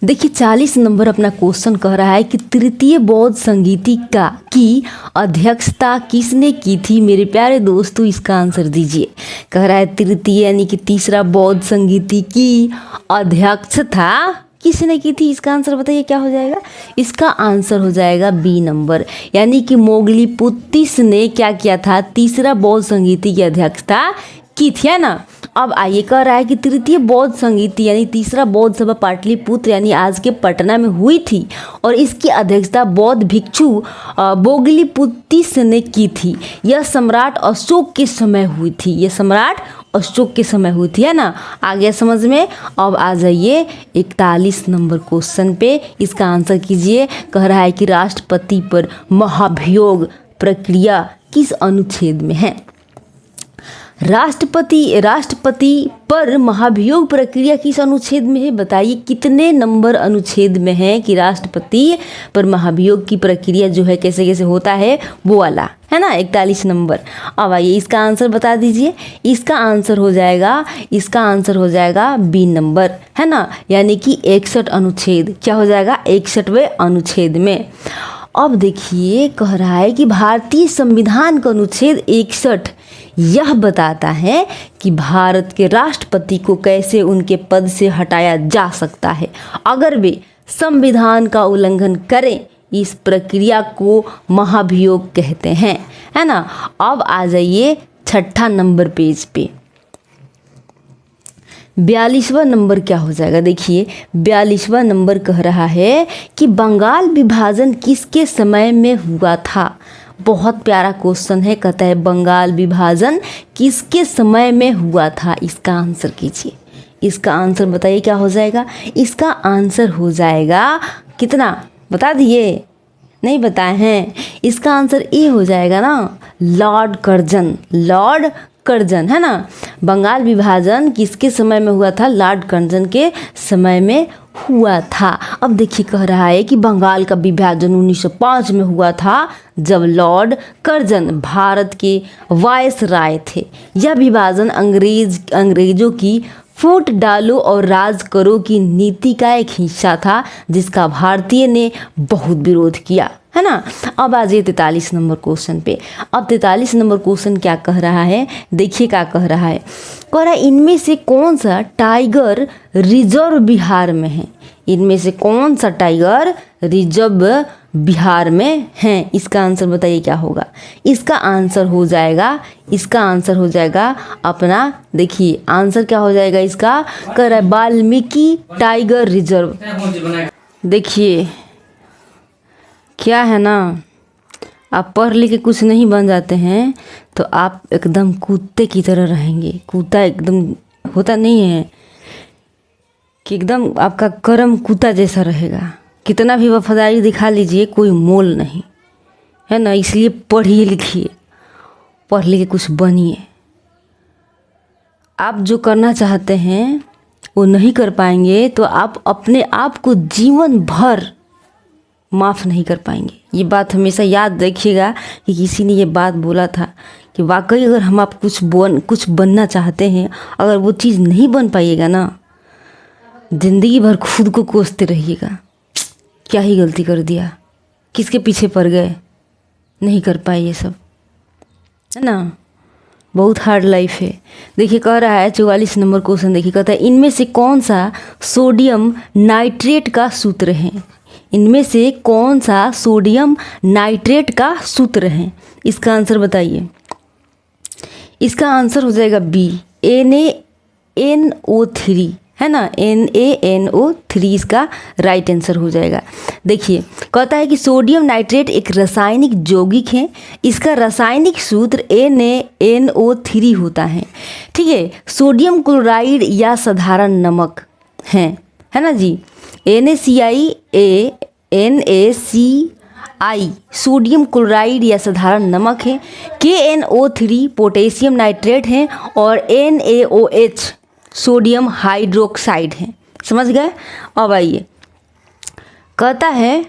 देखिए 40 नंबर अपना क्वेश्चन कह रहा है कि तृतीय बौद्ध संगीतिका की अध्यक्षता किसने की थी। मेरे प्यारे दोस्तों इसका आंसर दीजिए। कह रहा है तृतीय यानी कि तीसरा बौद्ध संगीति की अध्यक्षता किसने की थी। इसका आंसर बताइए क्या हो जाएगा। इसका आंसर हो जाएगा बी नंबर, यानी कि मोगली पुत्तिस ने क्या किया था, तीसरा बौद्ध संगीति की अध्यक्षता की थी, है ना। अब आइए, कह रहा है कि तृतीय बौद्ध संगीति यानी तीसरा बौद्ध सभा पाटलिपुत्र यानी आज के पटना में हुई थी और इसकी अध्यक्षता बौद्ध भिक्षु बोगलीपुत्तिस ने की थी। यह सम्राट अशोक के समय हुई थी, यह सम्राट अशोक के समय हुई थी, है ना। आ गया समझ में। अब आ जाइए 41 नंबर क्वेश्चन पे, इसका आंसर कीजिए। कह रहा है कि राष्ट्रपति पर महाभियोग प्रक्रिया किस अनुच्छेद में है। राष्ट्रपति पर महाभियोग प्रक्रिया किस अनुच्छेद में है, बताइए कितने नंबर अनुच्छेद में है कि राष्ट्रपति पर महाभियोग की प्रक्रिया जो है कैसे कैसे होता है, वो वाला, है ना, 41 नंबर। अब आइए इसका आंसर बता दीजिए। इसका आंसर हो जाएगा बी नंबर, है ना, यानी कि 61 अनुच्छेद। क्या हो जाएगा, 61वें अनुच्छेद में। अब देखिए, कह रहा है कि भारतीय संविधान का अनुच्छेद 61 यह बताता है कि भारत के राष्ट्रपति को कैसे उनके पद से हटाया जा सकता है अगर वे संविधान का उल्लंघन करें। इस प्रक्रिया को महाभियोग कहते हैं, है ना। अब आ जाइए 6 नंबर पेज पे। 42वां नंबर क्या हो जाएगा, देखिए 42वां नंबर कह रहा है कि बंगाल विभाजन किसके समय में हुआ था। बहुत प्यारा क्वेश्चन है, कहता है बंगाल विभाजन किसके समय में हुआ था। इसका आंसर कीजिए। इसका आंसर बताइए क्या हो जाएगा। इसका आंसर हो जाएगा कितना, बता दिए, नहीं बताए हैं। इसका आंसर ये हो जाएगा ना, लॉर्ड कर्जन, है ना। बंगाल विभाजन किसके समय में हुआ था, लॉर्ड कर्जन के समय में हुआ था। अब देखिए, कह रहा है कि बंगाल का विभाजन 1905 में हुआ था जब लॉर्ड कर्जन भारत के वायसराय थे। यह विभाजन अंग्रेजों की फूट डालो और राज करो की नीति का एक हिस्सा था जिसका भारतीय ने बहुत विरोध किया, है ना। अब आ जाइए 43 नंबर क्वेश्चन पे। अब 43 नंबर क्वेश्चन क्या कह रहा है, देखिए क्या कह रहा है। कह रहा है इनमें से कौन सा टाइगर रिजर्व बिहार में है। इनमें से कौन सा टाइगर रिजर्व बिहार में है। इसका आंसर बताइए क्या होगा। इसका आंसर हो जाएगा अपना, देखिए आंसर क्या हो जाएगा इसका, कह रहा है वाल्मीकि टाइगर रिजर्व। देखिए क्या है ना, आप पढ़ लिख के कुछ नहीं बन जाते हैं तो आप एकदम कुत्ते की तरह रहेंगे। कुत्ता एकदम होता नहीं है कि एकदम आपका कर्म कुत्ता जैसा रहेगा। कितना भी वफादारी दिखा लीजिए, कोई मोल नहीं, है ना। इसलिए पढ़िए लिखिए, पढ़ लिख के कुछ बनिए। आप जो करना चाहते हैं वो नहीं कर पाएंगे तो आप अपने आप को जीवन भर माफ़ नहीं कर पाएंगे। ये बात हमेशा याद रखिएगा कि किसी ने ये बात बोला था कि वाकई अगर हम आप कुछ बनना चाहते हैं, अगर वो चीज़ नहीं बन पाइएगा ना, ज़िंदगी भर खुद को कोसते रहिएगा। क्या ही गलती कर दिया, किसके पीछे पड़ गए, नहीं कर पाए ये सब, है ना। बहुत हार्ड लाइफ है। देखिए कह रहा है 44 नंबर क्वेश्चन, देखिए कहता है इनमें से कौन सा सोडियम नाइट्रेट का सूत्र है। इनमें से कौन सा सोडियम नाइट्रेट का सूत्र है। इसका आंसर बताइए। इसका आंसर हो जाएगा बी, NaNO3, है ना, NaNO3 इसका राइट आंसर हो जाएगा। देखिए कहता है कि सोडियम नाइट्रेट एक रासायनिक यौगिक है। इसका रासायनिक सूत्र NaNO3 होता है, ठीक है। सोडियम क्लोराइड या साधारण नमक है ना जी, NaCI सोडियम क्लोराइड या साधारण नमक है। KNO3 पोटेशियम नाइट्रेट है और NaOH सोडियम हाइड्रोक्साइड है। समझ गए। अब आइए, कहता है,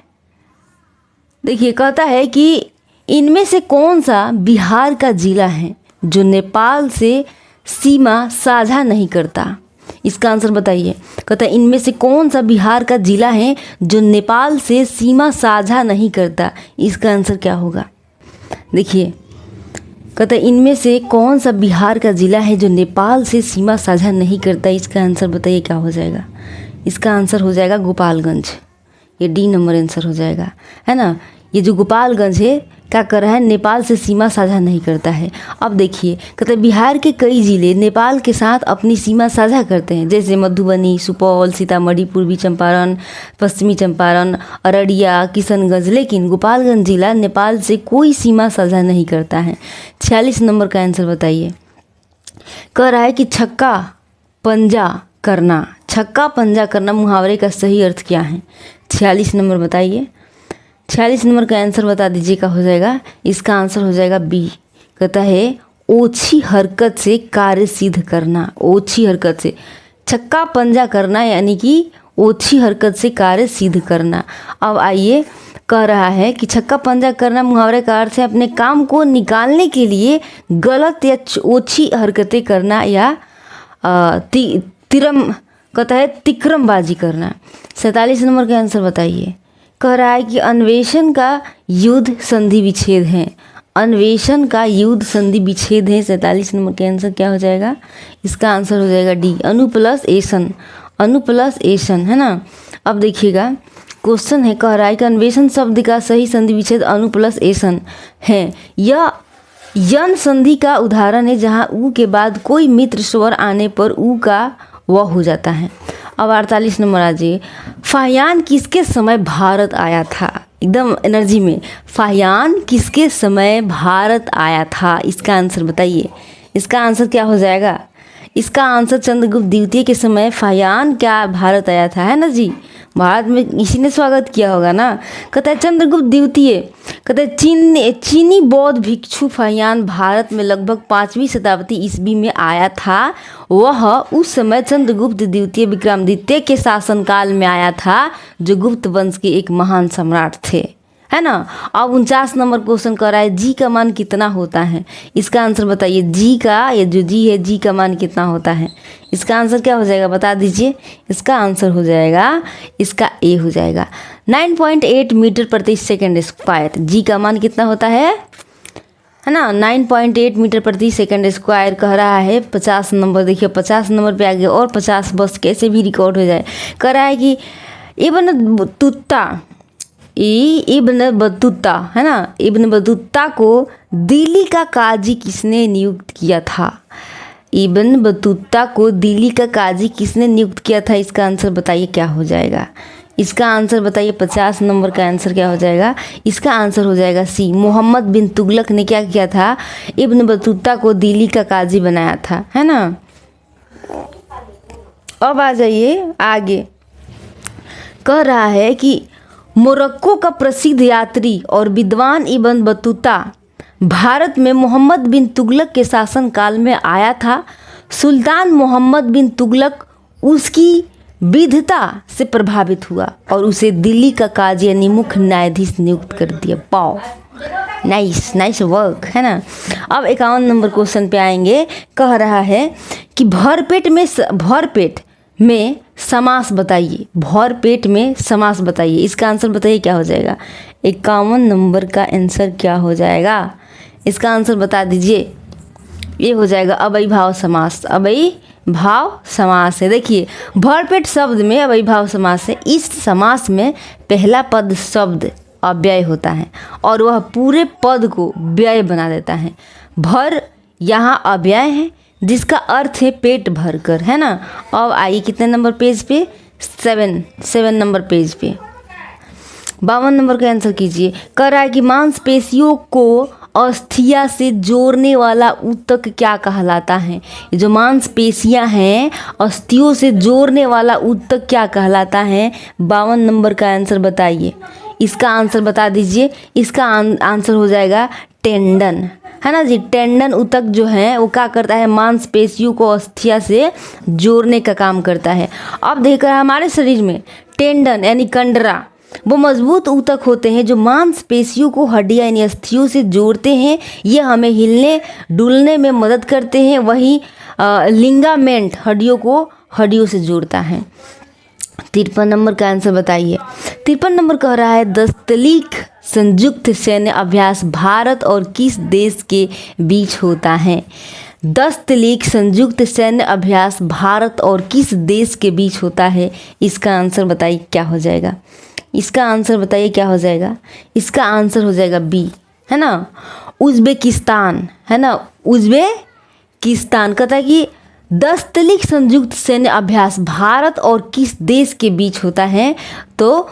देखिए कहता है कि इनमें से कौन सा बिहार का जिला है जो नेपाल से सीमा साझा नहीं करता। इसका आंसर बताइए। कहता है इनमें से कौन सा बिहार का जिला है जो नेपाल से सीमा साझा नहीं करता। इसका आंसर क्या होगा। देखिए कहता है इनमें से कौन सा बिहार का जिला है जो नेपाल से सीमा साझा नहीं करता। इसका आंसर बताइए क्या हो जाएगा। इसका आंसर हो जाएगा गोपालगंज। ये डी नंबर आंसर हो जाएगा, है ना। ये जो गोपालगंज है क्या कर रहा है, नेपाल से सीमा साझा नहीं करता है। अब देखिए कहते हैं बिहार के कई जिले नेपाल के साथ अपनी सीमा साझा करते हैं, जैसे मधुबनी, सुपौल, सीतामढ़ी, पूर्वी चंपारण, पश्चिमी चंपारण, अररिया, किशनगंज, लेकिन गोपालगंज जिला नेपाल से कोई सीमा साझा नहीं करता है। 46 नंबर का आंसर बताइए। कह रहा है कि छक्का पंजा करना, छक्का पंजा करना मुहावरे का सही अर्थ क्या है। 46 नंबर बताइए। 46 नंबर का आंसर बता दीजिए क्या हो जाएगा। इसका आंसर हो जाएगा बी। कहता है ओछी हरकत से कार्य सिद्ध करना, ओछी हरकत से छक्का पंजा करना यानी कि ओछी हरकत से कार्य सिद्ध करना। अब आइए, कह रहा है कि छक्का पंजा करना मुहावरे का अर्थ है अपने काम को निकालने के लिए गलत या ओछी हरकतें करना या कहता है तिक्रमबाजी करना। 47 नंबर का आंसर बताइए। कह रहा है कि अन्वेषण का युद्ध संधि विच्छेद है, अन्वेषण का युद्ध संधि विच्छेद है। 47 नंबर का आंसर क्या हो जाएगा। इसका आंसर हो जाएगा डी, अनुप्लस एशन है ना। अब देखिएगा क्वेश्चन है, कह रहा है कि अन्वेषण शब्द का सही संधि विच्छेद अनुप्लस एशन है। यह यन संधि का उदाहरण है जहाँ ऊ के बाद कोई मित्र स्वर आने पर ऊ का वह हो जाता है। अब 48 नंबर आ जाइए। फाहियान किसके समय भारत आया था, एकदम एनर्जी में। फाहियान किसके समय भारत आया था, इसका आंसर बताइए। इसका आंसर क्या हो जाएगा। इसका आंसर चंद्रगुप्त द्वितीय के समय फाहियान क्या भारत आया था, है ना जी। भारत में इसी ने स्वागत किया होगा ना। कहता है चंद्रगुप्त द्वितीय, कहते हैं चीनी बौद्ध भिक्षु फाहियान भारत में लगभग 5वीं शताब्दी ईस्वी में आया था। वह उस समय चंद्रगुप्त द्वितीय विक्रमादित्य के शासनकाल में आया था, जो गुप्त वंश के एक महान सम्राट थे, है ना। अब 49 नंबर क्वेश्चन कर रहा है जी का मान कितना होता है। इसका आंसर बताइए। जी का, ये जो जी है, जी का मान कितना होता है। इसका आंसर क्या हो जाएगा बता दीजिए। इसका आंसर हो जाएगा, इसका ए हो जाएगा 9.8 मीटर प्रति सेकंड स्क्वायर। जी का मान कितना होता है ना, 9.8 मीटर प्रति सेकंड स्क्वायर कह रहा है। 50 नंबर देखिए, 50 नंबर पे आ गया और 50 बस कैसे भी रिकॉर्ड हो जाए। कह रहा है कि इब्न बतूता है ना, इब्न बतूता को दिल्ली का काजी किसने नियुक्त किया था। इब्न बतूता को दिल्ली का काजी किसने नियुक्त किया था। इसका आंसर बताइए क्या हो जाएगा। इसका आंसर बताइए। 50 नंबर का आंसर क्या हो जाएगा। इसका आंसर हो जाएगा सी, मोहम्मद बिन तुगलक ने क्या किया था, इब्न बतूता को दिल्ली का काजी बनाया था, है ना। अब आ जाइए आगे। कह रहा है कि मोरक्को का प्रसिद्ध यात्री और विद्वान इब्न बतूता भारत में मोहम्मद बिन तुगलक के शासनकाल में आया था। सुल्तान मोहम्मद बिन तुगलक उसकी विधता से प्रभावित हुआ और उसे दिल्ली का काजी यानी मुख्य न्यायाधीश नियुक्त कर दिया। पाओ, नाइस वर्क, है ना। अब 51 नंबर क्वेश्चन पे आएंगे। कह रहा है कि भरपेट में समास बताइए। भरपेट में समास बताइए। इसका आंसर बताइए क्या हो जाएगा। 51 नंबर का आंसर क्या हो जाएगा। इसका आंसर बता दीजिए। ये हो जाएगा अव्ययीभाव समास। अव्ययीभाव समास है। देखिए भरपेट शब्द में अव्ययीभाव समास है। इस समास में पहला पद शब्द अव्यय होता है और वह पूरे पद को व्यय बना देता है। भर यहाँ अव्यय है जिसका अर्थ है पेट भर कर, है ना। अब आइए कितने नंबर पेज पे, 7 नंबर पेज पे 52 नंबर का आंसर कीजिए। कह रहा है कि मांसपेशियों को अस्थिया से जोड़ने वाला ऊतक क्या कहलाता है। ये जो मांसपेशियां हैं अस्थियों से जोड़ने वाला ऊतक क्या कहलाता है। 52 नंबर का आंसर बताइए। इसका आंसर बता दीजिए। इसका आंसर हो जाएगा टेंडन, है ना जी। टेंडन ऊतक जो है वो क्या करता है, मांसपेशियों को अस्थिया से जोड़ने का काम करता है। अब देखकर हमारे शरीर में टेंडन यानी कंडरा वो मजबूत ऊतक होते हैं जो मांसपेशियों को हड्डियां यानी अस्थियों से जोड़ते हैं। ये हमें हिलने डुलने में मदद करते हैं। वही लिंगामेंट हड्डियों को हड्डियों से जोड़ता है। 53 नंबर का आंसर बताइए। 53 नंबर कह रहा है दस्तलीक संयुक्त सैन्य अभ्यास भारत और किस देश के बीच होता है। दस्तलीक संयुक्त सैन्य अभ्यास भारत और किस देश के बीच होता है। इसका आंसर बताइए क्या हो जाएगा। इसका आंसर बताइए क्या हो जाएगा। इसका आंसर हो जाएगा बी, है ना, उज़्बेकिस्तान, है ना, उज़्बेकिस्तान। कहता है कि 10 तलिक संयुक्त सैन्य अभ्यास भारत और किस देश के बीच होता है, तो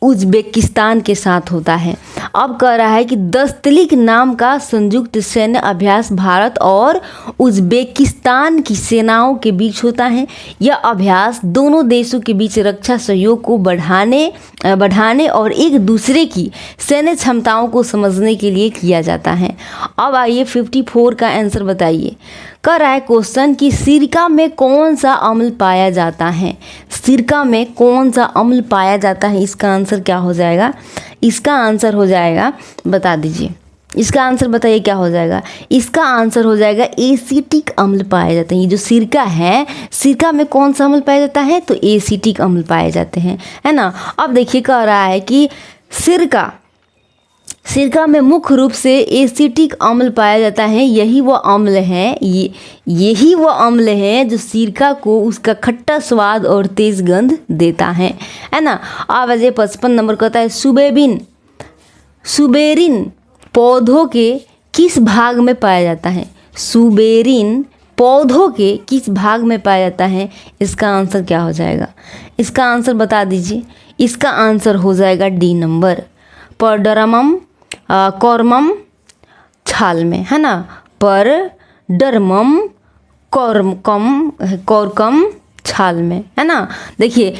उज़्बेकिस्तान के साथ होता है। अब कह रहा है कि 10 तलिक नाम का संयुक्त सैन्य अभ्यास भारत और उज़्बेकिस्तान की सेनाओं के बीच होता है। यह अभ्यास दोनों देशों के बीच रक्षा सहयोग को बढ़ाने और एक दूसरे की सैन्य क्षमताओं को समझने के लिए किया जाता है। अब आइए 54 का आंसर बताइए। कह रहा है क्वेश्चन कि सिरका में कौन सा अम्ल पाया जाता है, सिरका में कौन सा अम्ल पाया जाता है, इसका आंसर क्या हो जाएगा? इसका आंसर हो जाएगा, बता दीजिए, इसका आंसर बताइए क्या हो जाएगा? इसका आंसर हो जाएगा एसिटिक अम्ल पाए जाते हैं। ये जो सिरका है, सिरका में कौन सा अम्ल पाया जाता है? तो एसिटिक अम्ल पाए जाते हैं, है ना। अब देखिए कह रहा है कि सिरका में मुख्य रूप से एसिटिक अम्ल पाया जाता है। यही वो अम्ल है जो सिरका को उसका खट्टा स्वाद और तेज गंध देता है ना। अब 55 नंबर कहता है सुबेरिन पौधों के किस भाग में पाया जाता है? सुबेरिन पौधों के किस भाग में पाया जाता है? इसका आंसर क्या हो जाएगा? इसका आंसर बता दीजिए। इसका आंसर हो जाएगा डी नंबर, परडरमम कॉर्मम छाल में, है ना, परडरमम कॉर्कम छाल में, है ना। देखिए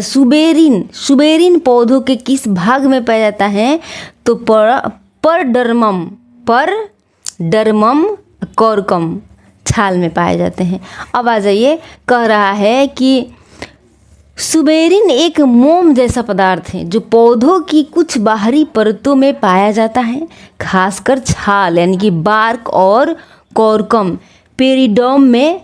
सुबेरिन पौधों के किस भाग में पाया जाता है? तो परडरमम कॉर्कम छाल में पाए जाते हैं। अब आ जाइए, कह रहा है कि सुबेरिन एक मोम जैसा पदार्थ है जो पौधों की कुछ बाहरी परतों में पाया जाता है, खासकर छाल यानी कि बार्क और कॉर्कम पेरिडोम में।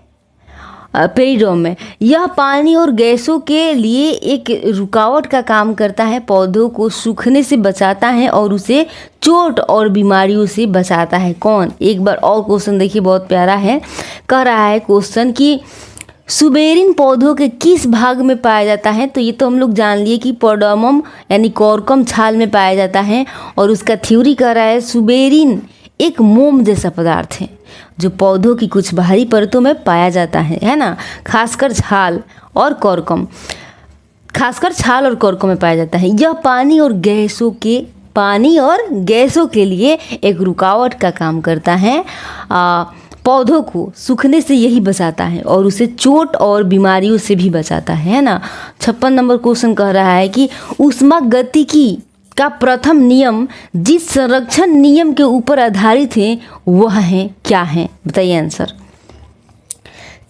यह पानी और गैसों के लिए एक रुकावट का काम करता है, पौधों को सूखने से बचाता है और उसे चोट और बीमारियों से बचाता है। कौन? एक बार और क्वेश्चन देखिए, बहुत प्यारा है। कह रहा है क्वेश्चन कि सुबेरिन पौधों के किस भाग में पाया जाता है? तो ये तो हम लोग जान लिए कि पोडोमम यानी कॉर्कम छाल में पाया जाता है। और उसका थ्योरी कह रहा है सुबेरिन एक मोम जैसा पदार्थ है जो पौधों की कुछ बाहरी परतों में पाया जाता है ना, खासकर छाल और कॉर्कम में पाया जाता है। यह पानी और गैसों के लिए एक रुकावट का काम करता है, पौधों को सूखने से यही बचाता है और उसे चोट और बीमारियों से भी बचाता है ना। 56 नंबर क्वेश्चन कह रहा है कि ऊष्मागतिकी का प्रथम नियम जिस संरक्षण नियम के ऊपर आधारित है वह है क्या है? बताइए आंसर।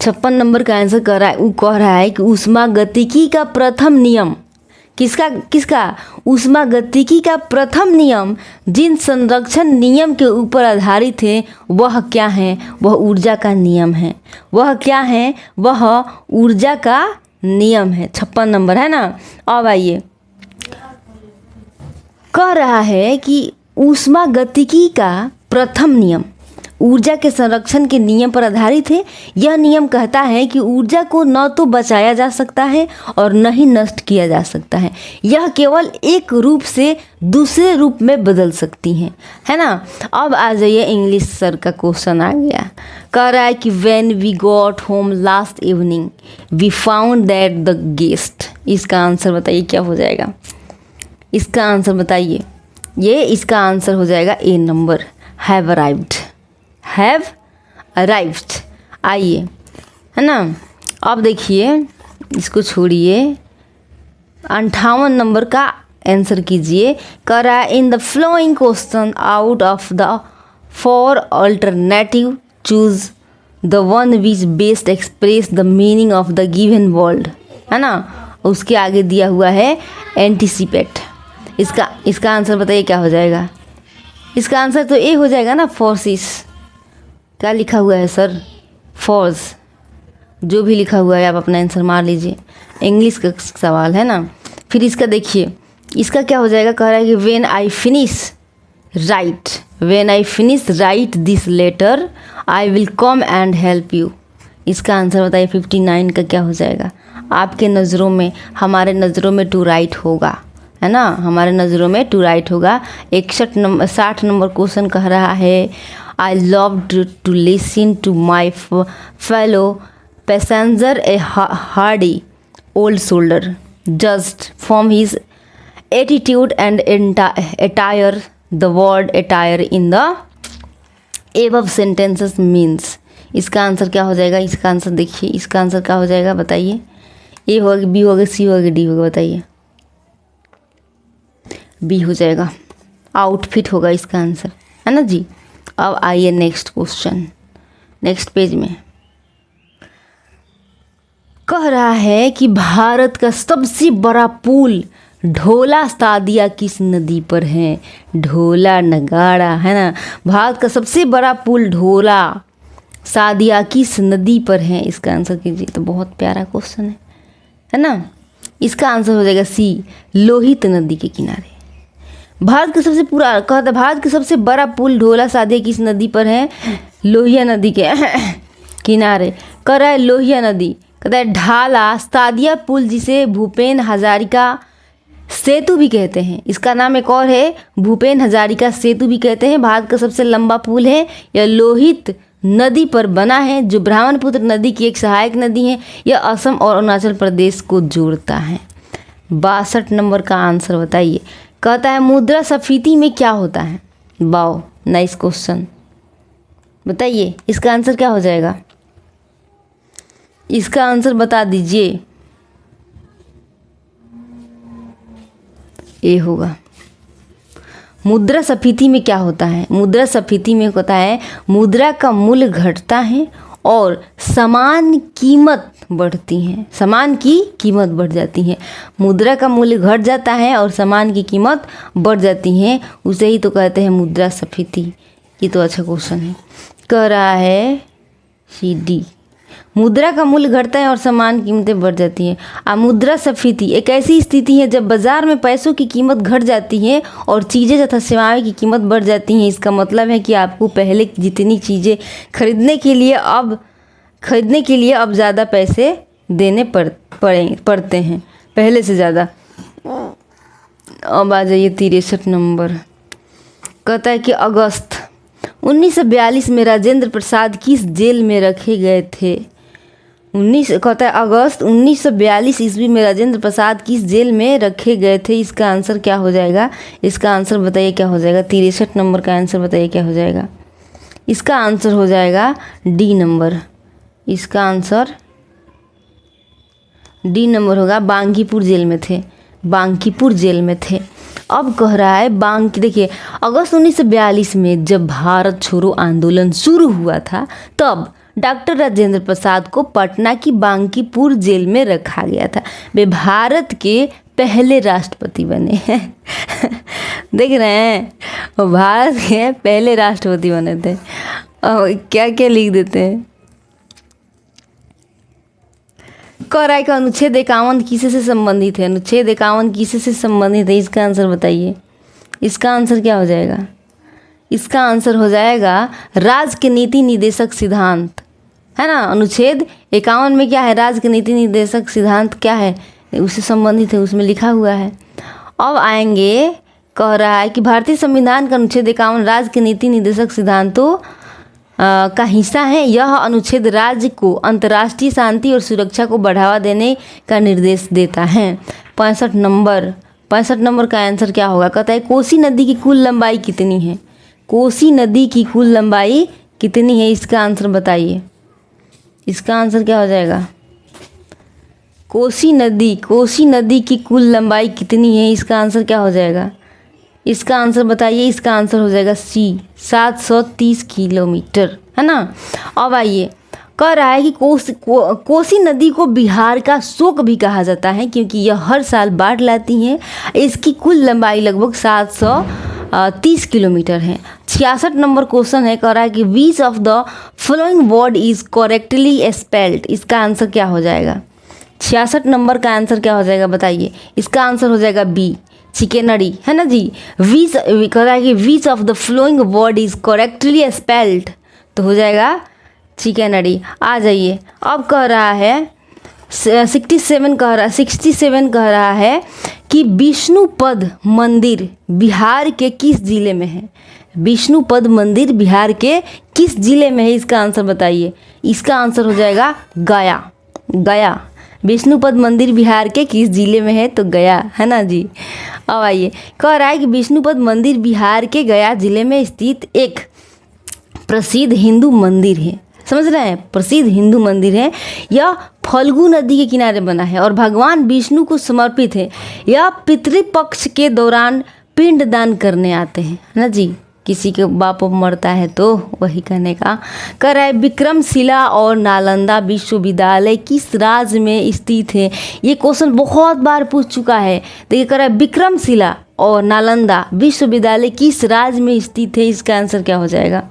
56 नंबर का आंसर कह रहा है कि ऊष्मागतिकी का प्रथम नियम किसका? ऊष्मागतिकी का प्रथम नियम जिन संरक्षण नियम के ऊपर आधारित है वह क्या है? वह ऊर्जा का नियम है। वह क्या है? वह ऊर्जा का नियम है। 56 नंबर, है ना। अब आइए, कह रहा है कि ऊष्मागतिकी का प्रथम नियम ऊर्जा के संरक्षण के नियम पर आधारित है। यह नियम कहता है कि ऊर्जा को न तो बचाया जा सकता है और न ही नष्ट किया जा सकता है, यह केवल एक रूप से दूसरे रूप में बदल सकती है ना। अब आ जाइए, इंग्लिश सर का क्वेश्चन आ गया। कह रहा है कि when we got home last evening we found that the guest. इसका आंसर बताइए क्या हो जाएगा? इसका आंसर बताइए। इसका आंसर हो जाएगा ए नंबर, हैव अराइव्ड। आइए, है ना। अब देखिए, इसको छोड़िए, 58 नंबर का आंसर कीजिए। कह रहा है in the flowing question out of the 4 alternative choose the one which best express the meaning of the given word, है ना। उसके आगे दिया हुआ है एंटिसिपेट। इसका आंसर बताइए क्या हो जाएगा? इसका आंसर तो ए हो जाएगा ना, फोर्सिस। क्या लिखा हुआ है सर? फोर्स। जो भी लिखा हुआ है आप अपना आंसर मार लीजिए, इंग्लिश का सवाल है ना। फिर इसका देखिए, इसका क्या हो जाएगा? कह रहा है कि when I finish write this letter I will come and help you. इसका आंसर बताइए 59 का क्या हो जाएगा? आपके नज़रों में, हमारे नज़रों में टू राइट होगा, है ना, हमारे नज़रों में टू राइट होगा। 60 नंबर क्वेश्चन कह रहा है I love to listen to my fellow passenger a hardy old soldier just from his attitude and attire the word attire in the above sentences means। इसका आंसर क्या हो जाएगा? इसका answer देखिए, इसका आंसर क्या हो जाएगा बताइए? ए होगा, बी होगा, सी होगा, डी होगा, बताइए। बी हो जाएगा, आउटफिट होगा इसका आंसर, है ना जी। अब आइए नेक्स्ट क्वेश्चन, नेक्स्ट पेज में कह रहा है कि भारत का सबसे बड़ा पुल ढोला सादिया किस नदी पर है? ढोला नगाड़ा, है ना। भारत का सबसे बड़ा पुल ढोला सादिया किस नदी पर है? इसका आंसर कीजिए। तो बहुत प्यारा क्वेश्चन है ना। इसका आंसर हो जाएगा सी, लोहित नदी के किनारे। भारत का सबसे पूरा कहता है भारत का सबसे बड़ा पुल ढोला सादिया किस नदी पर है? लोहिया नदी के किनारे। कह रहा है लोहिया नदी, कहता है ढाला सादिया पुल, जिसे भूपेन हजारिका सेतु भी कहते हैं। इसका नाम एक और है, भूपेन हजारिका सेतु भी कहते हैं। भारत का सबसे लंबा पुल है, यह लोहित नदी पर बना है, जो ब्रह्मपुत्र नदी की एक सहायक नदी है। यह असम और अरुणाचल प्रदेश को जोड़ता है। 62 नंबर का आंसर बताइए। कहता है मुद्रास्फीति में क्या होता है? Wow, nice question. बताइए इसका आंसर क्या हो जाएगा? इसका आंसर बता दीजिए। ए होगा। मुद्रास्फीति में क्या होता है? मुद्रास्फीति में होता है मुद्रा का मूल्य घटता है और समान कीमत बढ़ती है, समान की कीमत बढ़ जाती है। मुद्रा का मूल्य घट जाता है और सामान की कीमत बढ़ जाती है, उसे ही तो कहते हैं मुद्रास्फीति। ये तो अच्छा क्वेश्चन है। कह रहा है सी डी, मुद्रा का मूल्य घटता है और समान कीमतें बढ़ जाती हैं। मुद्रास्फीति एक ऐसी स्थिति है जब बाजार में पैसों की कीमत घट जाती है और चीज़ें तथा सेवाएं की कीमत बढ़ जाती हैं। इसका मतलब है कि आपको पहले जितनी चीज़ें खरीदने के लिए अब ज़्यादा पैसे देने पड़ते हैं, पहले से ज़्यादा। अब आ जाइए 63 नंबर। कहता है कि अगस्त 1942 में राजेंद्र प्रसाद किस जेल में रखे गए थे? कहता है अगस्त 1942 ईस्वी में राजेंद्र प्रसाद किस जेल में रखे गए थे? इसका आंसर क्या हो जाएगा? इसका आंसर बताइए क्या हो जाएगा? 63 नंबर का आंसर बताइए क्या हो जाएगा? इसका आंसर हो जाएगा डी नंबर। इसका आंसर डी नंबर होगा, बांकीपुर जेल में थे, बांकीपुर जेल में थे। अब कह रहा है देखिए अगस्त 1942 में जब भारत छोड़ो आंदोलन शुरू हुआ था, तब डॉक्टर राजेंद्र प्रसाद को पटना की बांकीपुर जेल में रखा गया था। वे भारत के पहले राष्ट्रपति बने हैं। देख रहे हैं, वो भारत के पहले राष्ट्रपति बने थे। क्या क्या लिख देते हैं। कह रहा है कि अनुच्छेद 51 किसे से संबंधित है? अनुच्छेद 51 किसे से संबंधित है? इसका आंसर बताइए। इसका आंसर क्या हो जाएगा? इसका आंसर हो जाएगा राज्य के नीति निर्देशक सिद्धांत, है ना। अनुच्छेद 51 में क्या है? राज्य के नीति निर्देशक सिद्धांत क्या है? उससे संबंधित है, उसमें लिखा हुआ है। अब आएंगे, कह रहा है कि भारतीय संविधान का अनुच्छेद 51 राज्य के नीति निर्देशक सिद्धांतों का हिस्सा है। यह अनुच्छेद राज्य को अंतर्राष्ट्रीय शांति और सुरक्षा को बढ़ावा देने का निर्देश देता है। 65 नंबर का आंसर क्या होगा? कहता है कोसी नदी की कुल लंबाई कितनी है? कोसी नदी की कुल लंबाई कितनी है? इसका आंसर बताइए। इसका आंसर क्या हो जाएगा? कोसी नदी की कुल लंबाई कितनी है? इसका आंसर क्या हो जाएगा? इसका आंसर बताइए। इसका आंसर हो जाएगा सी, 730 किलोमीटर, है ना। अब आइए, कह रहा है कि कोसी नदी को बिहार का शोक भी कहा जाता है, क्योंकि यह हर साल बाढ़ लाती है। इसकी कुल लंबाई लगभग 730 किलोमीटर है। 66 नंबर क्वेश्चन है, कह रहा है कि which of the following word is correctly spelled? इसका आंसर क्या हो जाएगा? 66 नंबर का आंसर क्या हो जाएगा बताइए। इसका आंसर हो जाएगा बी, चिकेनरी, है ना जी। कह रहा है कि which of the flowing word is correctly spelled, तो हो जाएगा चिकेनरी। आ जाइए, अब कह रहा है 67 कह रहा है कि विष्णुपद मंदिर बिहार के किस जिले में है? विष्णुपद मंदिर बिहार के किस जिले में है? इसका आंसर बताइए। इसका आंसर हो जाएगा गया। गया। विष्णुपद मंदिर बिहार के किस जिले में है? तो गया, है ना जी। अब आइए, कह रहा है कि विष्णुपद मंदिर बिहार के गया जिले में स्थित एक प्रसिद्ध हिंदू मंदिर है। समझ रहे हैं? प्रसिद्ध हिंदू मंदिर है। यह फल्गु नदी के किनारे बना है और भगवान विष्णु को समर्पित है। यह पितृपक्ष के दौरान पिंडदान करने आते हैं, है ना जी। किसी के बाप मरता है तो वही कहने का। कह रहा है विक्रमशिला और नालंदा विश्वविद्यालय किस राज्य में स्थित है? ये क्वेश्चन बहुत बार पूछ चुका है। देखिए, कह रहा है विक्रमशिला और नालंदा विश्वविद्यालय किस राज्य में स्थित है? इसका आंसर क्या हो जाएगा?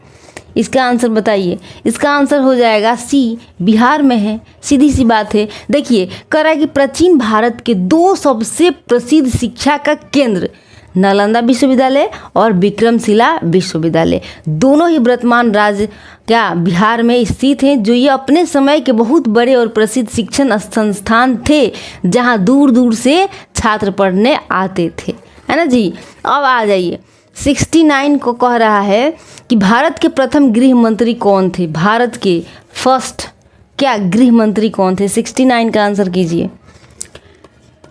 इसका आंसर बताइए। इसका आंसर हो जाएगा सी, बिहार में है। सीधी सी बात है। देखिए, कह रहा है कि प्राचीन भारत के दो सबसे प्रसिद्ध शिक्षा का केंद्र नालंदा विश्वविद्यालय और विक्रमशिला विश्वविद्यालय दोनों ही वर्तमान राज्य क्या बिहार में स्थित हैं, जो ये अपने समय के बहुत बड़े और प्रसिद्ध शिक्षण संस्थान थे, जहां दूर दूर से छात्र पढ़ने आते थे, है ना जी। अब आ जाइए 69 को कह रहा है कि भारत के प्रथम गृह मंत्री कौन थे? भारत के फर्स्ट क्या गृह मंत्री कौन थे? 69 का आंसर कीजिए।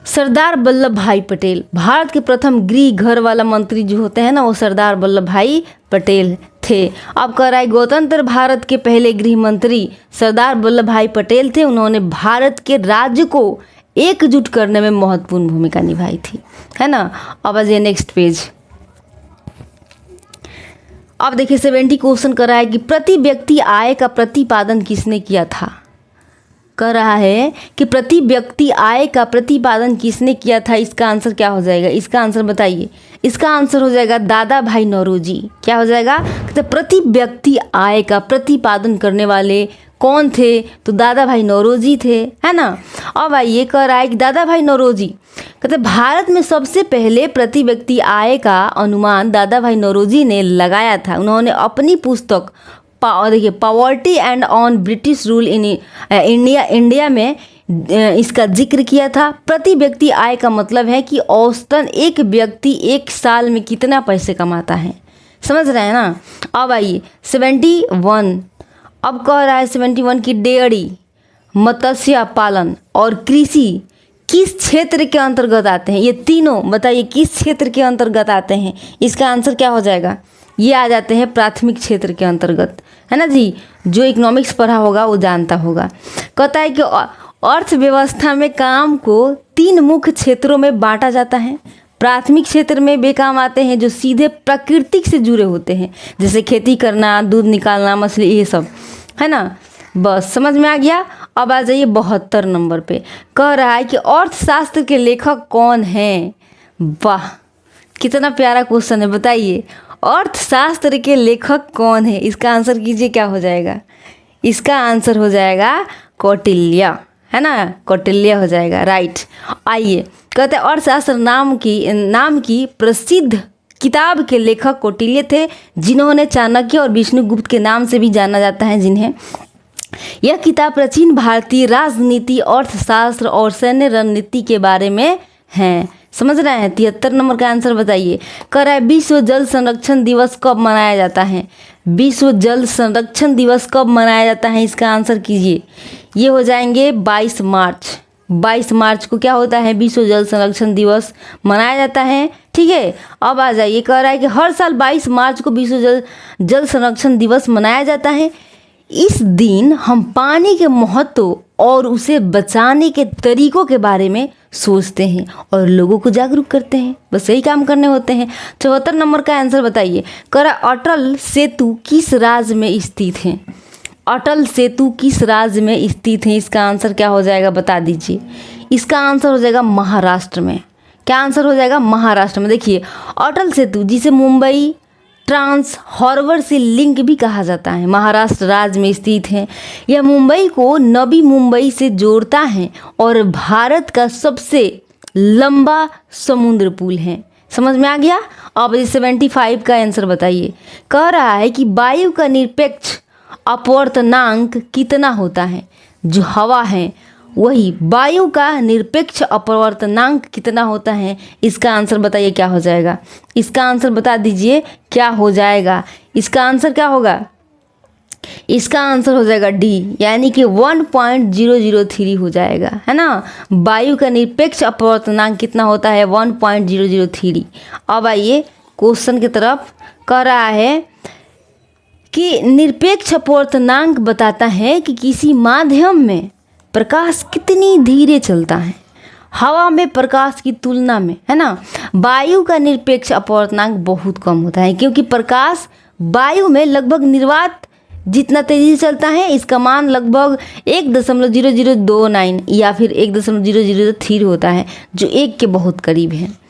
सरदार वल्लभ भाई पटेल। भारत के प्रथम गृह घर वाला मंत्री जो होते हैं ना, वो सरदार वल्लभ भाई पटेल थे। अब कह रहा है गणतंत्र भारत के पहले गृह मंत्री सरदार वल्लभ भाई पटेल थे। उन्होंने भारत के राज्य को एकजुट करने में महत्वपूर्ण भूमिका निभाई थी, है ना। अब आ जाइए नेक्स्ट पेज। अब देखिए 70 क्वेश्चन कर रहा है कि प्रति व्यक्ति आय का प्रतिपादन किसने किया था? कह रहा है कि प्रति व्यक्ति आय का प्रतिपादन किसने किया था? इसका आंसर क्या हो जाएगा? इसका आंसर बताइए। इसका आंसर हो जाएगा दादा भाई नौरोजी। क्या हो जाएगा? तो प्रति व्यक्ति आय का प्रतिपादन करने वाले कौन थे? तो दादा भाई नौरोजी थे, है ना। अब आइए, कह रहा है कि दादा भाई नौरोजी कहते भारत में सबसे पहले प्रति व्यक्ति आय का अनुमान दादा भाई नौरोजी ने लगाया था। उन्होंने अपनी पुस्तक देखिए poverty and on British rule in India में इसका जिक्र किया था। प्रति व्यक्ति आय का मतलब है कि औसतन एक व्यक्ति एक साल में कितना पैसे कमाता है। समझ रहे हैं ना। अब आइए 71। अब कह रहा है 71 की डेयरी, मत्स्य पालन और कृषि किस क्षेत्र के अंतर्गत आते हैं? ये तीनों बताइए किस क्षेत्र के अंतर्गत आते हैं? इसका आंसर क्या हो जाएगा? ये आ जाते हैं प्राथमिक क्षेत्र के अंतर्गत, है ना जी। जो इकोनॉमिक्स पढ़ा होगा वो जानता होगा। कहता है कि अर्थव्यवस्था में काम को 3 मुख्य क्षेत्रों में बांटा जाता है। प्राथमिक क्षेत्र में वे काम आते हैं जो सीधे प्रकृति से जुड़े होते हैं, जैसे खेती करना, दूध निकालना, मछली, ये सब, है ना। बस समझ में आ गया। अब आ जाइए 72 नंबर पे। कह रहा है कि अर्थशास्त्र के लेखक कौन हैं? वाह, कितना प्यारा क्वेश्चन है। बताइए अर्थशास्त्र के लेखक कौन है? इसका आंसर कीजिए। क्या हो जाएगा? इसका आंसर हो जाएगा कौटिल्य, है ना। कौटिल्य हो जाएगा, राइट। आइए, कहते हैं अर्थशास्त्र नाम की प्रसिद्ध किताब के लेखक कौटिल्य थे, जिन्होंने चाणक्य और विष्णुगुप्त के नाम से भी जाना जाता है। जिन्हें यह किताब प्राचीन भारतीय राजनीति, अर्थशास्त्र और सैन्य रणनीति के बारे में है। समझ रहे हैं। 73 नंबर का आंसर बताइए। कह रहा है विश्व जल संरक्षण दिवस कब मनाया जाता है? विश्व जल संरक्षण दिवस कब मनाया जाता है? इसका आंसर कीजिए। ये हो जाएंगे 22 मार्च। 22 मार्च को क्या होता है? विश्व जल संरक्षण दिवस मनाया जाता है, ठीक है। अब आ जाइए, कह रहा है कि हर साल 22 मार्च को विश्व जल संरक्षण दिवस मनाया जाता है। इस दिन हम पानी के महत्व और उसे बचाने के तरीकों के बारे में सोचते हैं और लोगों को जागरूक करते हैं। बस यही काम करने होते हैं। 74 नंबर का आंसर बताइए। कह रहा अटल सेतु किस राज्य में स्थित है? अटल सेतु किस राज्य में स्थित है? इसका आंसर क्या हो जाएगा? बता दीजिए। इसका आंसर हो जाएगा महाराष्ट्र में। क्या आंसर हो जाएगा? महाराष्ट्र में। देखिए अटल सेतु, जिसे मुंबई ट्रांस हार्बर से लिंक भी कहा जाता है, महाराष्ट्र राज्य में स्थित है। यह मुंबई को नवी मुंबई से जोड़ता है और भारत का सबसे लंबा समुद्र पुल है। समझ में आ गया। अब 75 का आंसर बताइए। कह रहा है कि वायु का निरपेक्ष अपवर्तनांक कितना होता है? जो हवा है वही वायु का निरपेक्ष अपवर्तनांक कितना होता है, इसका आंसर बताइए क्या हो जाएगा। इसका आंसर बता दीजिए क्या हो जाएगा। इसका आंसर क्या होगा, इसका आंसर हो जाएगा डी, यानी कि 1.003 हो जाएगा, है ना। वायु का निरपेक्ष अपवर्तनांक कितना होता है, 1.003। अब आइए क्वेश्चन की तरफ। कह रहा है कि निरपेक्ष अपवर्तनांक बताता है कि किसी माध्यम में प्रकाश कितनी धीरे चलता है हवा में प्रकाश की तुलना में, है ना। वायु का निरपेक्ष अपवर्तनांक बहुत कम होता है, क्योंकि प्रकाश वायु में लगभग निर्वात जितना तेजी से चलता है, इसका मान लगभग 1.0029 या फिर 1.003 होता है, जो 1 के बहुत करीब है।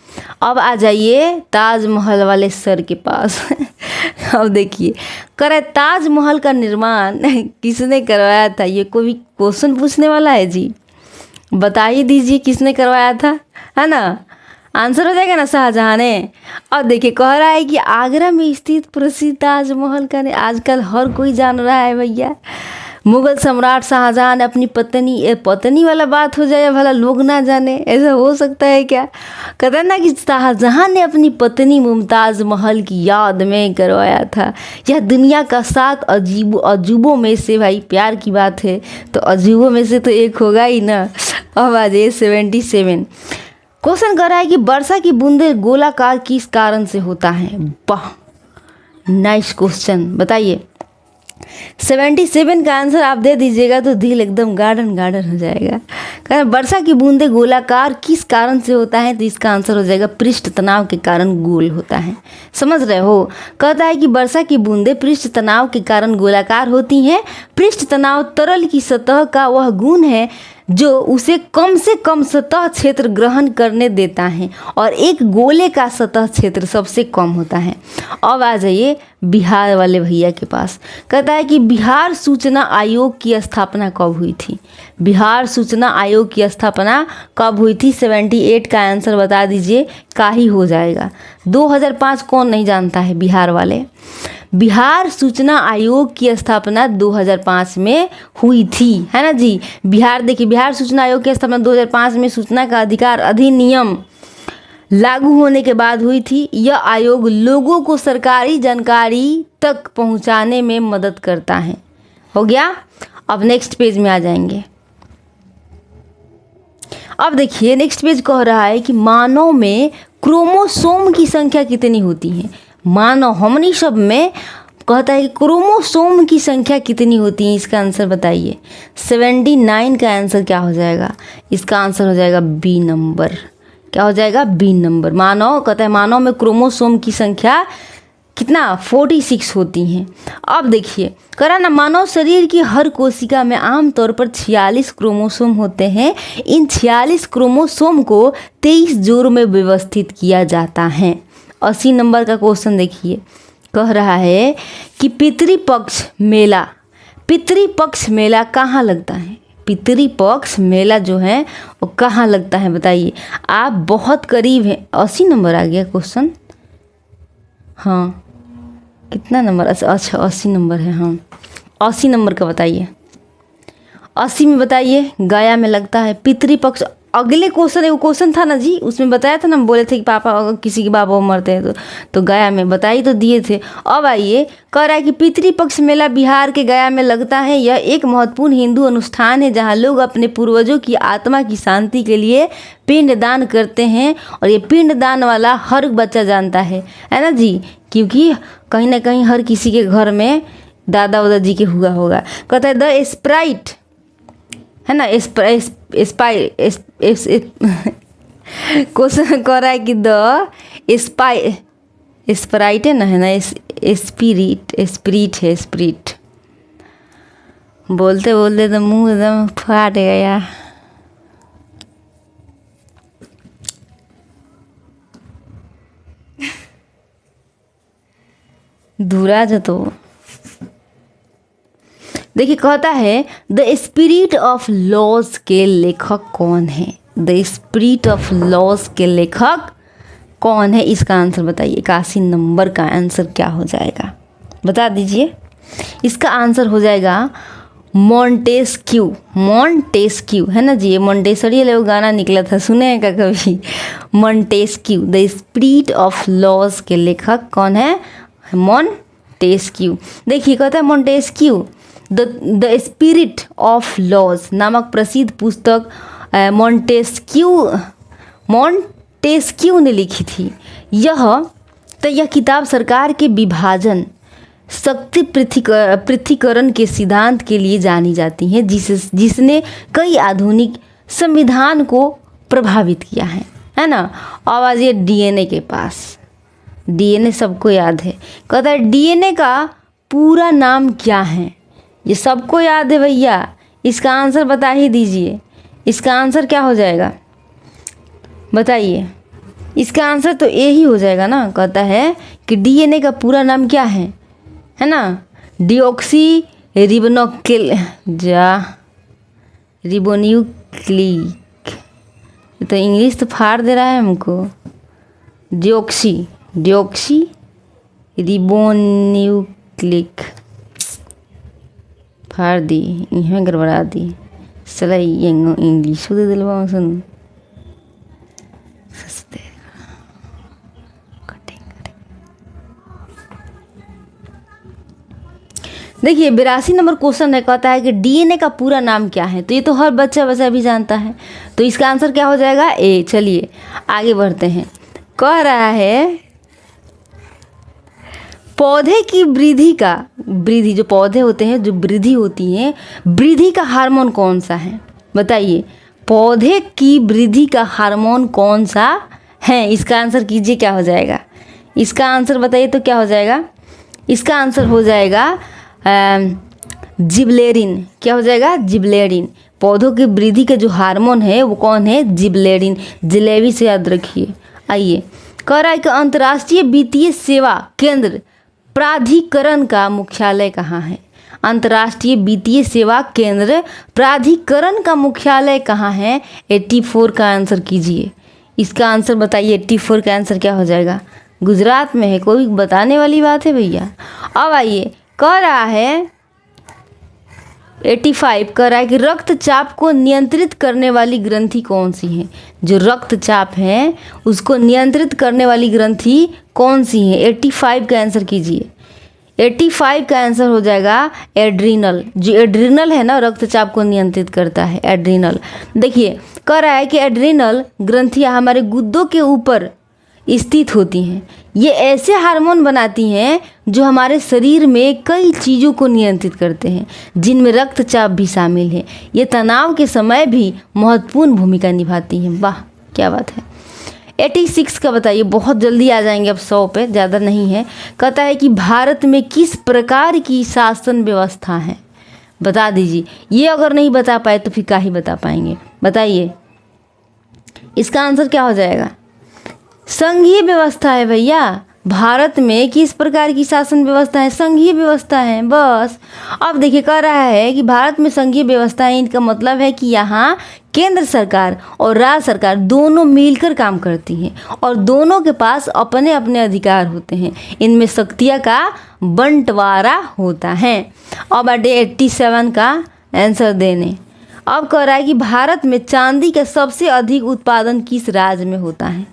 अब आ जाइए ताजमहल वाले सर के पास। अब देखिए, करे ताजमहल का निर्माण किसने करवाया था, ये कोई क्वेश्चन पूछने वाला है जी। बता ही दीजिए किसने करवाया था, है ना। आंसर हो जाएगा ना, शाहजहां ने। और देखिए कह रहा है कि आगरा में स्थित प्रसिद्ध ताजमहल का आजकल हर कोई जान रहा है भैया। मुगल सम्राट शाहजहां ने अपनी पत्नी वाला बात हो जाए, भला लोग ना जाने, ऐसा हो सकता है क्या। कहते हैं ना कि शाहजहां ने अपनी पत्नी मुमताज़ महल की याद में करवाया था। यह दुनिया का 7 अजूबों में से, भाई प्यार की बात है तो अजूबों में से तो एक होगा ही ना। अब आ जाइए 77। क्वेश्चन कर रहा है कि वर्षा की बूंदे गोलाकार किस कारण से होता है। वाह, नाइस क्वेश्चन, बताइए। 77 का आंसर आप दे दीजिएगा तो दिल एकदम गार्डन गार्डन हो जाएगा। कारण वर्षा की बूंदे गोलाकार किस कारण से होता है, तो इसका आंसर हो जाएगा पृष्ठ तनाव के कारण गोल होता है। समझ रहे हो। कहता है कि वर्षा की बूंदे पृष्ठ तनाव के कारण गोलाकार होती हैं। पृष्ठ तनाव तरल की सतह का वह गुण है जो उसे कम से कम सतह क्षेत्र ग्रहण करने देता है, और एक गोले का सतह क्षेत्र सबसे कम होता है। अब आ जाइए बिहार वाले भैया के पास। कहता है कि बिहार सूचना आयोग की स्थापना कब हुई थी। बिहार सूचना आयोग की स्थापना कब हुई थी। 78 का आंसर बता दीजिए, का ही हो जाएगा। 2005 कौन नहीं जानता है, बिहार वाले। बिहार सूचना आयोग की स्थापना 2005 में हुई थी, है ना जी। बिहार देखिए, बिहार सूचना आयोग की स्थापना 2005 में सूचना का अधिकार अधिनियम लागू होने के बाद हुई थी। यह आयोग लोगों को सरकारी जानकारी तक पहुंचाने में मदद करता है। हो गया। अब नेक्स्ट पेज में आ जाएंगे। अब देखिए नेक्स्ट पेज कह रहा है कि मानव में क्रोमोसोम की संख्या कितनी होती है। मानव, हमनी सब में कहता है कि क्रोमोसोम की संख्या कितनी होती है, इसका आंसर बताइए। 79 का आंसर क्या हो जाएगा, इसका आंसर हो जाएगा बी नंबर। क्या हो जाएगा, बी नंबर। मानव कहता है मानव में क्रोमोसोम की संख्या कितना 46 होती हैं। अब देखिए करा ना, मानव शरीर की हर कोशिका में आमतौर पर 46 क्रोमोसोम होते हैं। इन 46 क्रोमोसोम को 23 जोड़ में व्यवस्थित किया जाता है। 80 नंबर का क्वेश्चन देखिए, कह रहा है कि पितृपक्ष मेला कहाँ लगता है। पितृपक्ष मेला जो है वो कहाँ लगता है बताइए। आप बहुत करीब हैं। 80 नंबर आ गया क्वेश्चन। हाँ, कितना नंबर, अच्छा 80 नंबर है। हाँ 80 नंबर का बताइए। 80 में बताइए गया में लगता है पितृपक्ष। अगले क्वेश्चन एक क्वेश्चन था ना जी, उसमें बताया था ना, हम बोले थे कि पापा अगर किसी के बाबा मरते हैं तो गया में बताई तो दिए थे। अब आइए कह रहा है कि पितृपक्ष मेला बिहार के गया में लगता है। यह एक महत्वपूर्ण हिंदू अनुष्ठान है जहां लोग अपने पूर्वजों की आत्मा की शांति के लिए पिंड दान करते हैं, और ये पिंड दान वाला हर बच्चा जानता है ना जी, क्योंकि कहीं ना कहीं हर किसी के घर में दादा वादा जी के हुआ होगा। कहता है द स्प्राइट, है ना, क्वेश्चन कह रहा है कि द स्प्राइट है ना, स्पिरिट बोलते बोलते तो मुंह एकदम फाट गया। दूरा जो तो देखिए कहता है द स्पिरिट ऑफ लॉज के लेखक कौन है। द स्पिरिट ऑफ लॉज के लेखक कौन है, इसका आंसर बताइए। 81 नंबर का आंसर क्या हो जाएगा, बता दीजिए। इसका आंसर हो जाएगा मॉन्टेस्क्यू, मॉन्टेस्क्यू है ना जी, ये मॉन्टेसरी वाला वो गाना निकला था, सुने हैं क्या कभी? Montesquieu, the spirit of laws के लेखक कौन है? मॉन्टेस्क्यू। देखिए कहता है Montesquieu the spirit of laws नामक प्रसिद्ध पुस्तक मॉन्टेस्क्यू ने लिखी थी। यह किताब सरकार के विभाजन, शक्ति पृथक्करण के सिद्धांत के लिए जानी जाती है, जिसने कई आधुनिक संविधान को प्रभावित किया है ना। अब आज ये डीएनए के पास, डीएनए सबको याद है। कहता है डीएनए का पूरा नाम क्या है? ये सबको याद है भैया, इसका आंसर बता ही दीजिए। इसका आंसर क्या हो जाएगा बताइए? इसका आंसर तो ए ही हो जाएगा ना। कहता है कि डीएनए का पूरा नाम क्या है ना? Deoxy ribonucleic. तो इंग्लिश तो फाड़ दे रहा है हमको। डिऑक्सी रिबोन्यूक्लिक फाड़ दी, यहाँ गड़बड़ा दी, चला इंग्लिश दे दिलवा सुन। देखिए 82 नंबर क्वेश्चन है, कहता है कि डीएनए का पूरा नाम क्या है? तो ये तो हर बच्चा भी जानता है, तो इसका आंसर क्या हो जाएगा? ए। चलिए आगे बढ़ते हैं। कह रहा है पौधे की वृद्धि जो पौधे होते हैं, जो वृद्धि होती है, वृद्धि का हार्मोन कौन सा है? बताइए पौधे की वृद्धि का हार्मोन कौन सा है? इसका आंसर कीजिए, क्या हो जाएगा? इसका आंसर बताइए तो क्या हो जाएगा? इसका आंसर हो जाएगा जिबलेरिन। क्या हो जाएगा? जिबलेरिन। पौधों की वृद्धि का जो हार्मोन है वो कौन है? जिबलेरिन। जलेबी से याद रखिए। आइए कह रहा है कि अंतर्राष्ट्रीय वित्तीय सेवा केंद्र प्राधिकरण का मुख्यालय कहाँ है? अंतर्राष्ट्रीय वित्तीय सेवा केंद्र प्राधिकरण का मुख्यालय कहाँ है? 84 का आंसर कीजिए। इसका आंसर बताइए। 84 का आंसर क्या हो जाएगा? गुजरात में है। कोई बताने वाली बात है भैया? अब आइए कह रहा है 85 कह रहा है कि रक्तचाप को नियंत्रित करने वाली ग्रंथि कौन सी है? जो रक्तचाप है उसको नियंत्रित करने वाली ग्रंथि कौन सी है? 85 का आंसर कीजिए। 85 का आंसर हो जाएगा एड्रीनल। जो एड्रीनल है ना, रक्तचाप को नियंत्रित करता है, एड्रीनल। देखिए कह रहा है कि एड्रीनल ग्रंथियाँ हमारे गुद्दों के ऊपर स्थित होती हैं। ये ऐसे हार्मोन बनाती हैं जो हमारे शरीर में कई चीज़ों को नियंत्रित करते हैं, जिनमें रक्तचाप भी शामिल है। ये तनाव के समय भी महत्वपूर्ण भूमिका निभाती हैं। वाह क्या बात है। 86 का बताइए, बहुत जल्दी आ जाएंगे अब 100 पे, ज़्यादा नहीं है। कहता है कि भारत में किस प्रकार की शासन व्यवस्था है? बता दीजिए। ये अगर नहीं बता पाए तो फिर क्या ही बता पाएंगे? बताइए इसका आंसर क्या हो जाएगा? संघीय व्यवस्था है भैया। भारत में किस प्रकार की शासन व्यवस्था है? संघीय व्यवस्था है बस। अब देखिए कह रहा है कि भारत में संघीय व्यवस्था है, इनका मतलब है कि यहाँ केंद्र सरकार और राज्य सरकार दोनों मिलकर काम करती हैं और दोनों के पास अपने अपने अधिकार होते हैं। इनमें शक्तियाँ का बंटवारा होता है। अब आगे 87 का आंसर देने। अब कह रहा है कि भारत में चांदी का सबसे अधिक उत्पादन किस राज्य में होता है?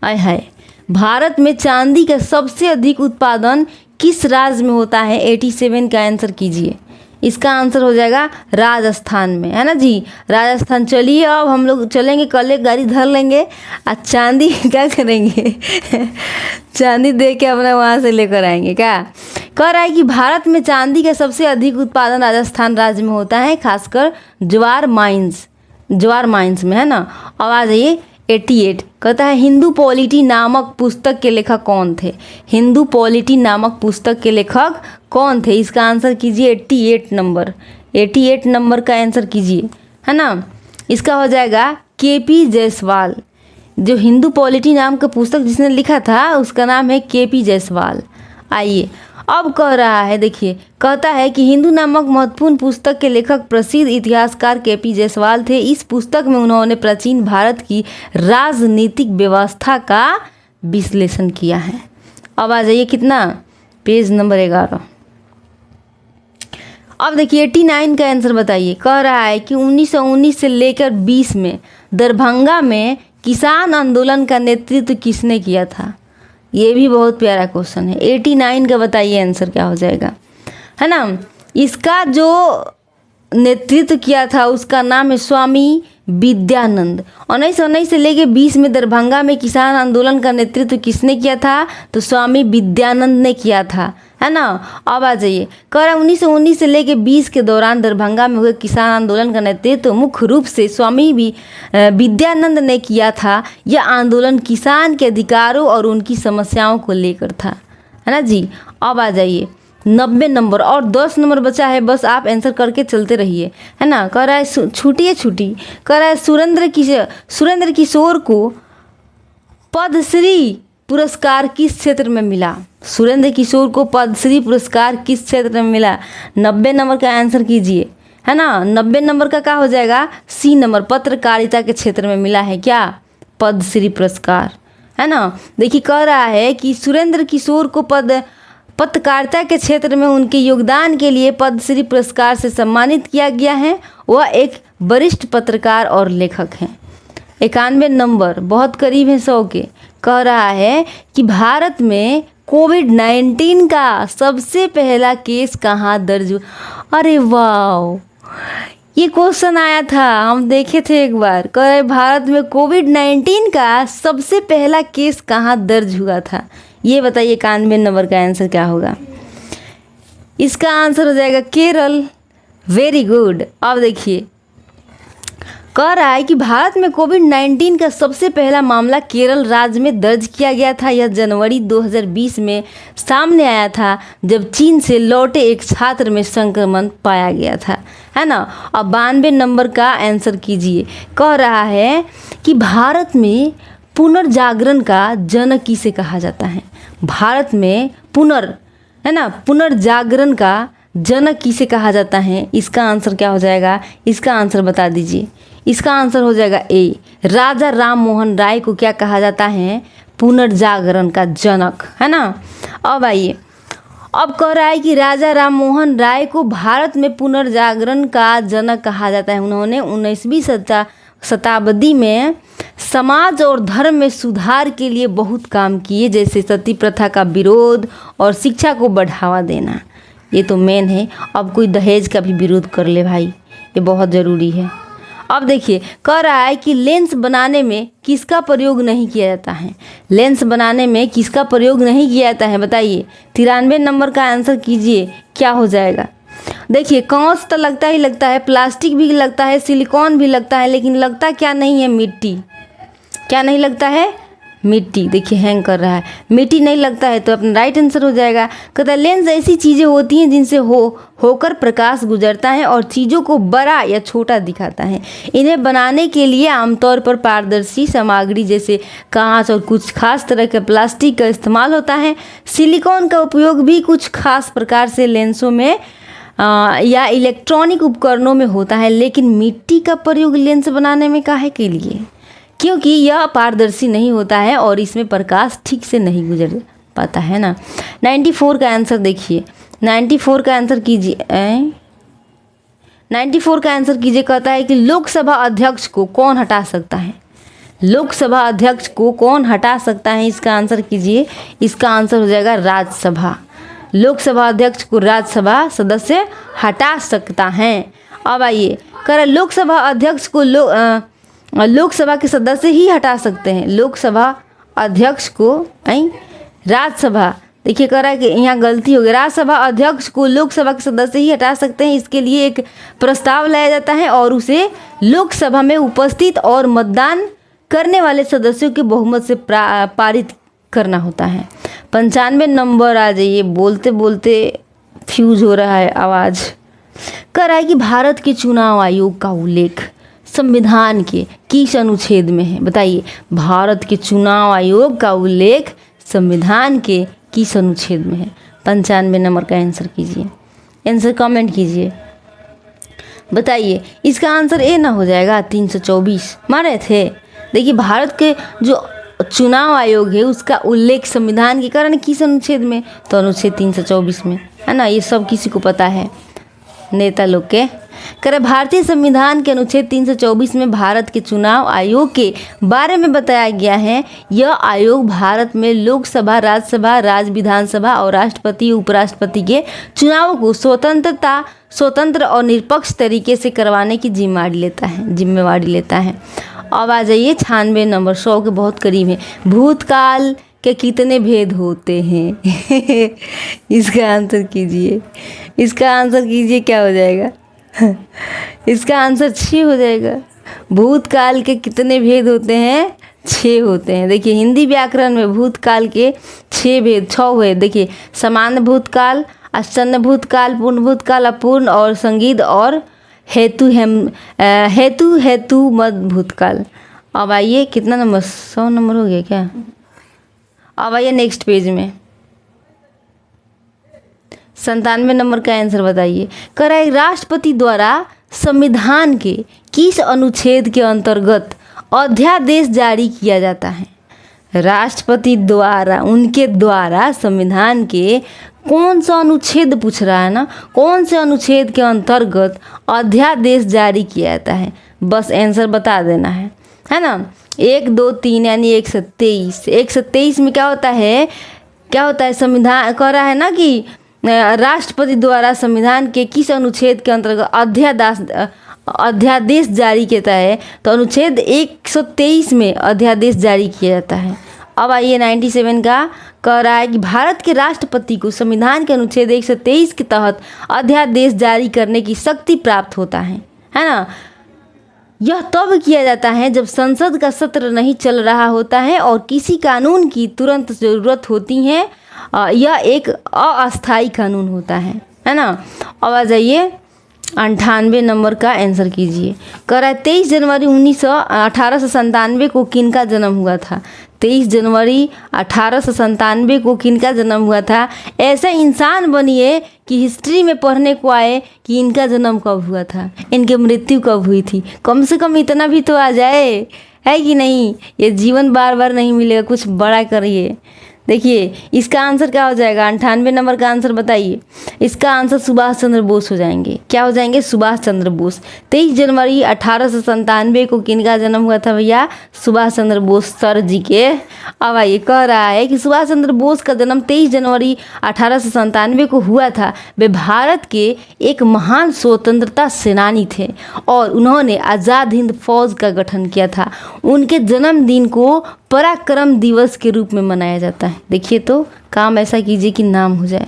आय हाय, भारत में चांदी का सबसे अधिक उत्पादन किस राज्य में होता है? 87 का आंसर कीजिए। इसका आंसर हो जाएगा राजस्थान में, है ना जी, राजस्थान। चलिए अब हम लोग चलेंगे, कल एक गाड़ी धर लेंगे और चांदी क्या करेंगे चांदी दे के अपना वहाँ से लेकर आएंगे। क्या कह रहा है कि भारत में चांदी का सबसे अधिक उत्पादन राजस्थान राज्य में होता है, खासकर ज्वार माइंस में, है ना। अब आ जाइए 88। कहता है हिंदू पॉलिटी नामक पुस्तक के लेखक कौन थे? हिंदू पॉलिटी नामक पुस्तक के लेखक कौन थे? इसका आंसर कीजिए। 88 नंबर का आंसर कीजिए, है ना। इसका हो जाएगा केपी जायसवाल। जो हिंदू पॉलिटी नाम का पुस्तक जिसने लिखा था उसका नाम है केपी जायसवाल। आइए अब कह रहा है, देखिए कहता है कि हिंदू नामक महत्वपूर्ण पुस्तक के लेखक प्रसिद्ध इतिहासकार केपी जायसवाल थे। इस पुस्तक में उन्होंने प्राचीन भारत की राजनीतिक व्यवस्था का विश्लेषण किया है। अब आ जाइए कितना, पेज नंबर 11। अब देखिए 89 का आंसर बताइए। कह रहा है कि 1919 से लेकर 20 में दरभंगा में किसान आंदोलन का नेतृत्व किसने किया था। ये भी बहुत प्यारा क्वेश्चन है। 89 का बताइए आंसर क्या हो जाएगा, है ना। इसका जो नेतृत्व किया था उसका नाम है स्वामी विद्यानंद। 1919 से लेके 20 में दरभंगा में किसान आंदोलन का नेतृत्व किसने किया था, तो स्वामी विद्यानंद ने किया था, है ना। अब आ जाइए। कह रहा 1919 से लेके 20 के दौरान दरभंगा में हुए किसान आंदोलन का नेतृत्व मुख्य रूप से स्वामी विद्यानंद ने किया था। यह आंदोलन किसान के अधिकारों और उनकी समस्याओं को लेकर था, है ना जी। अब आ जाइए 90 नंबर और 10 नंबर बचा है, बस आप आंसर करके चलते रहिए, है ना। कह रहा है छूटी है छूटी। कह रहा है सुरेंद्र किशोर को पद्मश्री पुरस्कार किस क्षेत्र में मिला। सुरेंद्र किशोर को पद्मश्री पुरस्कार किस क्षेत्र में मिला। 90 नंबर का आंसर कीजिए, है ना। 90 नंबर का क्या हो जाएगा, सी नंबर, पत्रकारिता के क्षेत्र में मिला है क्या, पद्मश्री पुरस्कार, है ना। देखिए कह रहा है कि सुरेंद्र किशोर को पत्रकारिता के क्षेत्र में उनके योगदान के लिए पद्मश्री पुरस्कार से सम्मानित किया गया है। वह एक वरिष्ठ पत्रकार और लेखक हैं। 91 नंबर, बहुत करीब है 100 के। कह रहा है कि भारत में कोविड-19 का सबसे पहला केस कहाँ दर्ज हुआ। अरे वाह, ये क्वेश्चन आया था, हम देखे थे एक बार। कह रहे भारत में कोविड-19 का सबसे पहला केस कहाँ दर्ज हुआ था। ये बताइए 91 नंबर का आंसर क्या होगा। इसका आंसर हो जाएगा केरल। Very good. अब देखिए कह रहा है कि भारत में कोविड-19 का सबसे पहला मामला केरल राज्य में दर्ज किया गया था। यह जनवरी 2020 में सामने आया था, जब चीन से लौटे एक छात्र में संक्रमण पाया गया था, है ना। अब 92 नंबर का आंसर कीजिए। कह रहा है कि भारत में पुनर्जागरण का जनक किसे कहा जाता है। भारत में पुनर्जागरण का जनक किसे कहा जाता है। इसका आंसर क्या हो जाएगा, इसका आंसर बता दीजिए। इसका आंसर हो जाएगा ए, राजा राम मोहन राय को क्या कहा जाता है, पुनर्जागरण का जनक, है ना। अब आइए, अब कह रहा है कि राजा राम मोहन राय को भारत में पुनर्जागरण का जनक कहा जाता है। उन्होंने 19वीं शताब्दी में समाज और धर्म में सुधार के लिए बहुत काम किए, जैसे सती प्रथा का विरोध और शिक्षा को बढ़ावा देना। ये तो मेन है। अब कोई दहेज का भी विरोध कर ले भाई, ये बहुत ज़रूरी है। अब देखिए कह रहा है कि लेंस बनाने में किसका प्रयोग नहीं किया जाता है। लेंस बनाने में किसका प्रयोग नहीं किया जाता है बताइए। 93 नंबर का आंसर कीजिए, क्या हो जाएगा। देखिए कांच तो लगता ही लगता है, प्लास्टिक भी लगता है, सिलिकॉन भी लगता है, लेकिन लगता क्या नहीं है, मिट्टी। क्या नहीं लगता है, मिट्टी। देखिए हैंग कर रहा है, मिट्टी नहीं लगता है, तो अपना राइट आंसर हो जाएगा। कहता है लेंस ऐसी चीज़ें होती हैं जिनसे होकर प्रकाश गुजरता है और चीज़ों को बड़ा या छोटा दिखाता है। इन्हें बनाने के लिए आमतौर पर पारदर्शी सामग्री जैसे कांच और कुछ खास तरह के प्लास्टिक का इस्तेमाल होता है। सिलिकॉन का उपयोग भी कुछ खास प्रकार से लेंसों में या इलेक्ट्रॉनिक उपकरणों में होता है, लेकिन मिट्टी का प्रयोग लेंस बनाने में काहे के लिए, क्योंकि यह पारदर्शी नहीं होता है और इसमें प्रकाश ठीक से नहीं गुजर पाता है ना। 94 का आंसर देखिए, 94 का आंसर कीजिए। 94 का आंसर कीजिए। कहता है कि लोकसभा अध्यक्ष को कौन हटा सकता है। लोकसभा अध्यक्ष को कौन हटा सकता है, इसका आंसर कीजिए। इसका आंसर हो जाएगा राज्यसभा। लोकसभा अध्यक्ष को राज्यसभा सदस्य हटा सकता है। अब आइए, कह रहा लोकसभा अध्यक्ष को लोकसभा के सदस्य ही हटा सकते हैं। लोकसभा अध्यक्ष को राज्यसभा, देखिए कह रहा है कि यहाँ गलती हो गई। राज्यसभा अध्यक्ष को लोकसभा के सदस्य ही हटा सकते हैं। इसके लिए एक प्रस्ताव लाया जाता है और उसे लोकसभा में उपस्थित और मतदान करने वाले सदस्यों के बहुमत से पारित करना होता है। 95 नंबर आ जाइए। बोलते बोलते फ्यूज हो रहा है आवाज़। कह रहा है कि भारत के चुनाव आयोग का उल्लेख संविधान के किस अनुच्छेद में है बताइए। भारत के चुनाव आयोग का उल्लेख संविधान के किस अनुच्छेद में है। 95 नंबर का आंसर कीजिए, आंसर कमेंट कीजिए, बताइए। इसका आंसर ए ना हो जाएगा। 324 मारे थे। देखिए भारत के जो चुनाव आयोग है उसका उल्लेख संविधान के कारण किस अनुच्छेद में, तो अनुच्छेद 324 में, है ना। ये सब किसी को पता है। नेता लोग के। करे भारतीय संविधान के अनुच्छेद 324 में भारत के चुनाव आयोग के बारे में बताया गया है। यह आयोग भारत में लोकसभा, राज्यसभा, राज्य विधानसभा और राष्ट्रपति, उपराष्ट्रपति के चुनावों को स्वतंत्र और निष्पक्ष तरीके से करवाने की जिम्मेवारी लेता है। अब आ जाइए 96 नंबर, 100 के बहुत करीब है। भूतकाल के कितने भेद होते हैं? इसका आंसर कीजिए क्या हो जाएगा? इसका आंसर 6 हो जाएगा। भूतकाल के कितने भेद होते हैं? 6 होते हैं। देखिए हिंदी व्याकरण में भूतकाल के 6 हुए। देखिए सामान्य भूतकाल, आसन्न भूतकाल, पूर्ण भूतकाल, अपूर्ण और संदिग्ध और हेतु मत भूतकाल। अब आइए कितना नंबर, 100 नंबर हो गया क्या? अब आइए नेक्स्ट पेज में 97 नंबर का आंसर बताइए। कराए राष्ट्रपति द्वारा संविधान के किस अनुच्छेद के अंतर्गत अध्यादेश जारी किया जाता है? राष्ट्रपति द्वारा, उनके द्वारा संविधान के कौन सा अनुच्छेद पूछ रहा है ना, कौन से अनुच्छेद के अंतर्गत अध्यादेश जारी किया जाता है? बस आंसर बता देना है ना। 1, 2, 3 यानी 123। 123 में क्या होता है? संविधान कह रहा है ना कि राष्ट्रपति द्वारा संविधान के किस अनुच्छेद के अंतर्गत अध्यादेश जारी किया है, तो अनुच्छेद 123 में अध्यादेश जारी किया जाता है। अब आइए 97 का कह रहा है कि भारत के राष्ट्रपति को संविधान के अनुच्छेद 123 के तहत अध्यादेश जारी करने की शक्ति प्राप्त होता है ना। यह तब किया जाता है जब संसद का सत्र नहीं चल रहा होता है और किसी कानून की तुरंत ज़रूरत होती है। यह एक अस्थायी कानून होता है ना। अब आ जाइए 98 नंबर का आंसर कीजिए। कह रहा है 23 जनवरी 1897 को किनका जन्म हुआ था? 23 जनवरी 1897 को किनका जन्म हुआ था? ऐसा इंसान बनिए कि हिस्ट्री में पढ़ने को आए कि इनका जन्म कब हुआ था, इनकी मृत्यु कब हुई थी। कम से कम इतना भी तो आ जाए, है कि नहीं? ये जीवन बार बार नहीं मिलेगा, कुछ बड़ा करिए। देखिए इसका आंसर क्या हो जाएगा? 98 नंबर का आंसर बताइए। इसका आंसर सुभाष चंद्र बोस हो जाएंगे। क्या हो जाएंगे? सुभाष चंद्र बोस। 23 जनवरी 1897 को किनका जन्म हुआ था भैया? सुभाष चंद्र बोस सर जी के। अब आइए कह रहा है कि सुभाष चंद्र बोस का जन्म 23 जनवरी 1897 को हुआ था। वे भारत के एक महान स्वतंत्रता सेनानी थे और उन्होंने आज़ाद हिंद फौज का गठन किया था। उनके जन्मदिन को पराक्रम दिवस के रूप में मनाया जाता है। देखिए तो काम ऐसा कीजिए कि नाम हो जाए।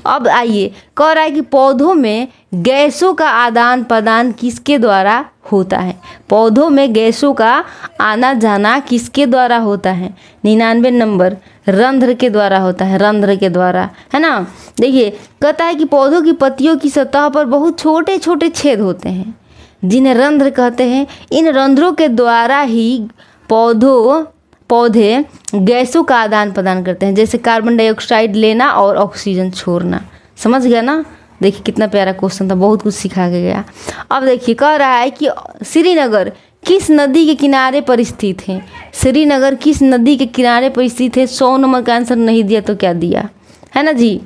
अब आइए कह रहा है कि पौधों में गैसों का आदान प्रदान किसके द्वारा होता है? पौधों में गैसों का आना जाना किसके द्वारा होता है? 99 नंबर, रंध्र के द्वारा होता है, रंध्र के द्वारा, है ना। देखिए कहता है कि पौधों की पत्तियों की सतह पर बहुत छोटे छोटे छेद होते हैं जिन्हें रंध्र कहते हैं। इन रंध्रों के द्वारा ही पौधे गैसों का आदान प्रदान करते हैं, जैसे कार्बन डाइऑक्साइड लेना और ऑक्सीजन छोड़ना। समझ गया ना? देखिए कितना प्यारा क्वेश्चन था, बहुत कुछ सिखा के गया। अब देखिए कह रहा है कि श्रीनगर किस नदी के किनारे पर स्थित है? श्रीनगर किस नदी के किनारे पर स्थित है? 100 नंबर का आंसर नहीं दिया तो क्या दिया, है ना जी?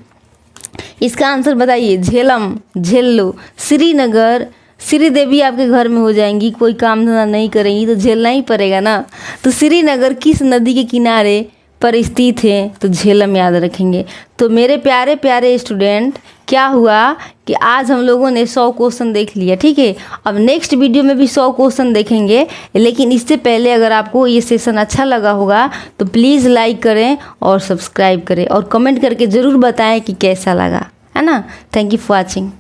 इसका आंसर बताइए। झेलम, झेल्लो, श्रीनगर। श्रीदेवी आपके घर में हो जाएंगी, कोई काम धंधा नहीं करेंगी तो झेलना ही पड़ेगा ना। तो श्रीनगर किस नदी के किनारे पर स्थित है? तो झेलम याद रखेंगे। तो मेरे प्यारे प्यारे स्टूडेंट, क्या हुआ कि आज हम लोगों ने 100 क्वेश्चन देख लिया, ठीक है। अब नेक्स्ट वीडियो में भी 100 क्वेश्चन देखेंगे, लेकिन इससे पहले अगर आपको ये सेशन अच्छा लगा होगा तो प्लीज़ लाइक करें और सब्सक्राइब करें और कमेंट करके ज़रूर बताएं कि कैसा लगा, है ना। Thank you for watching.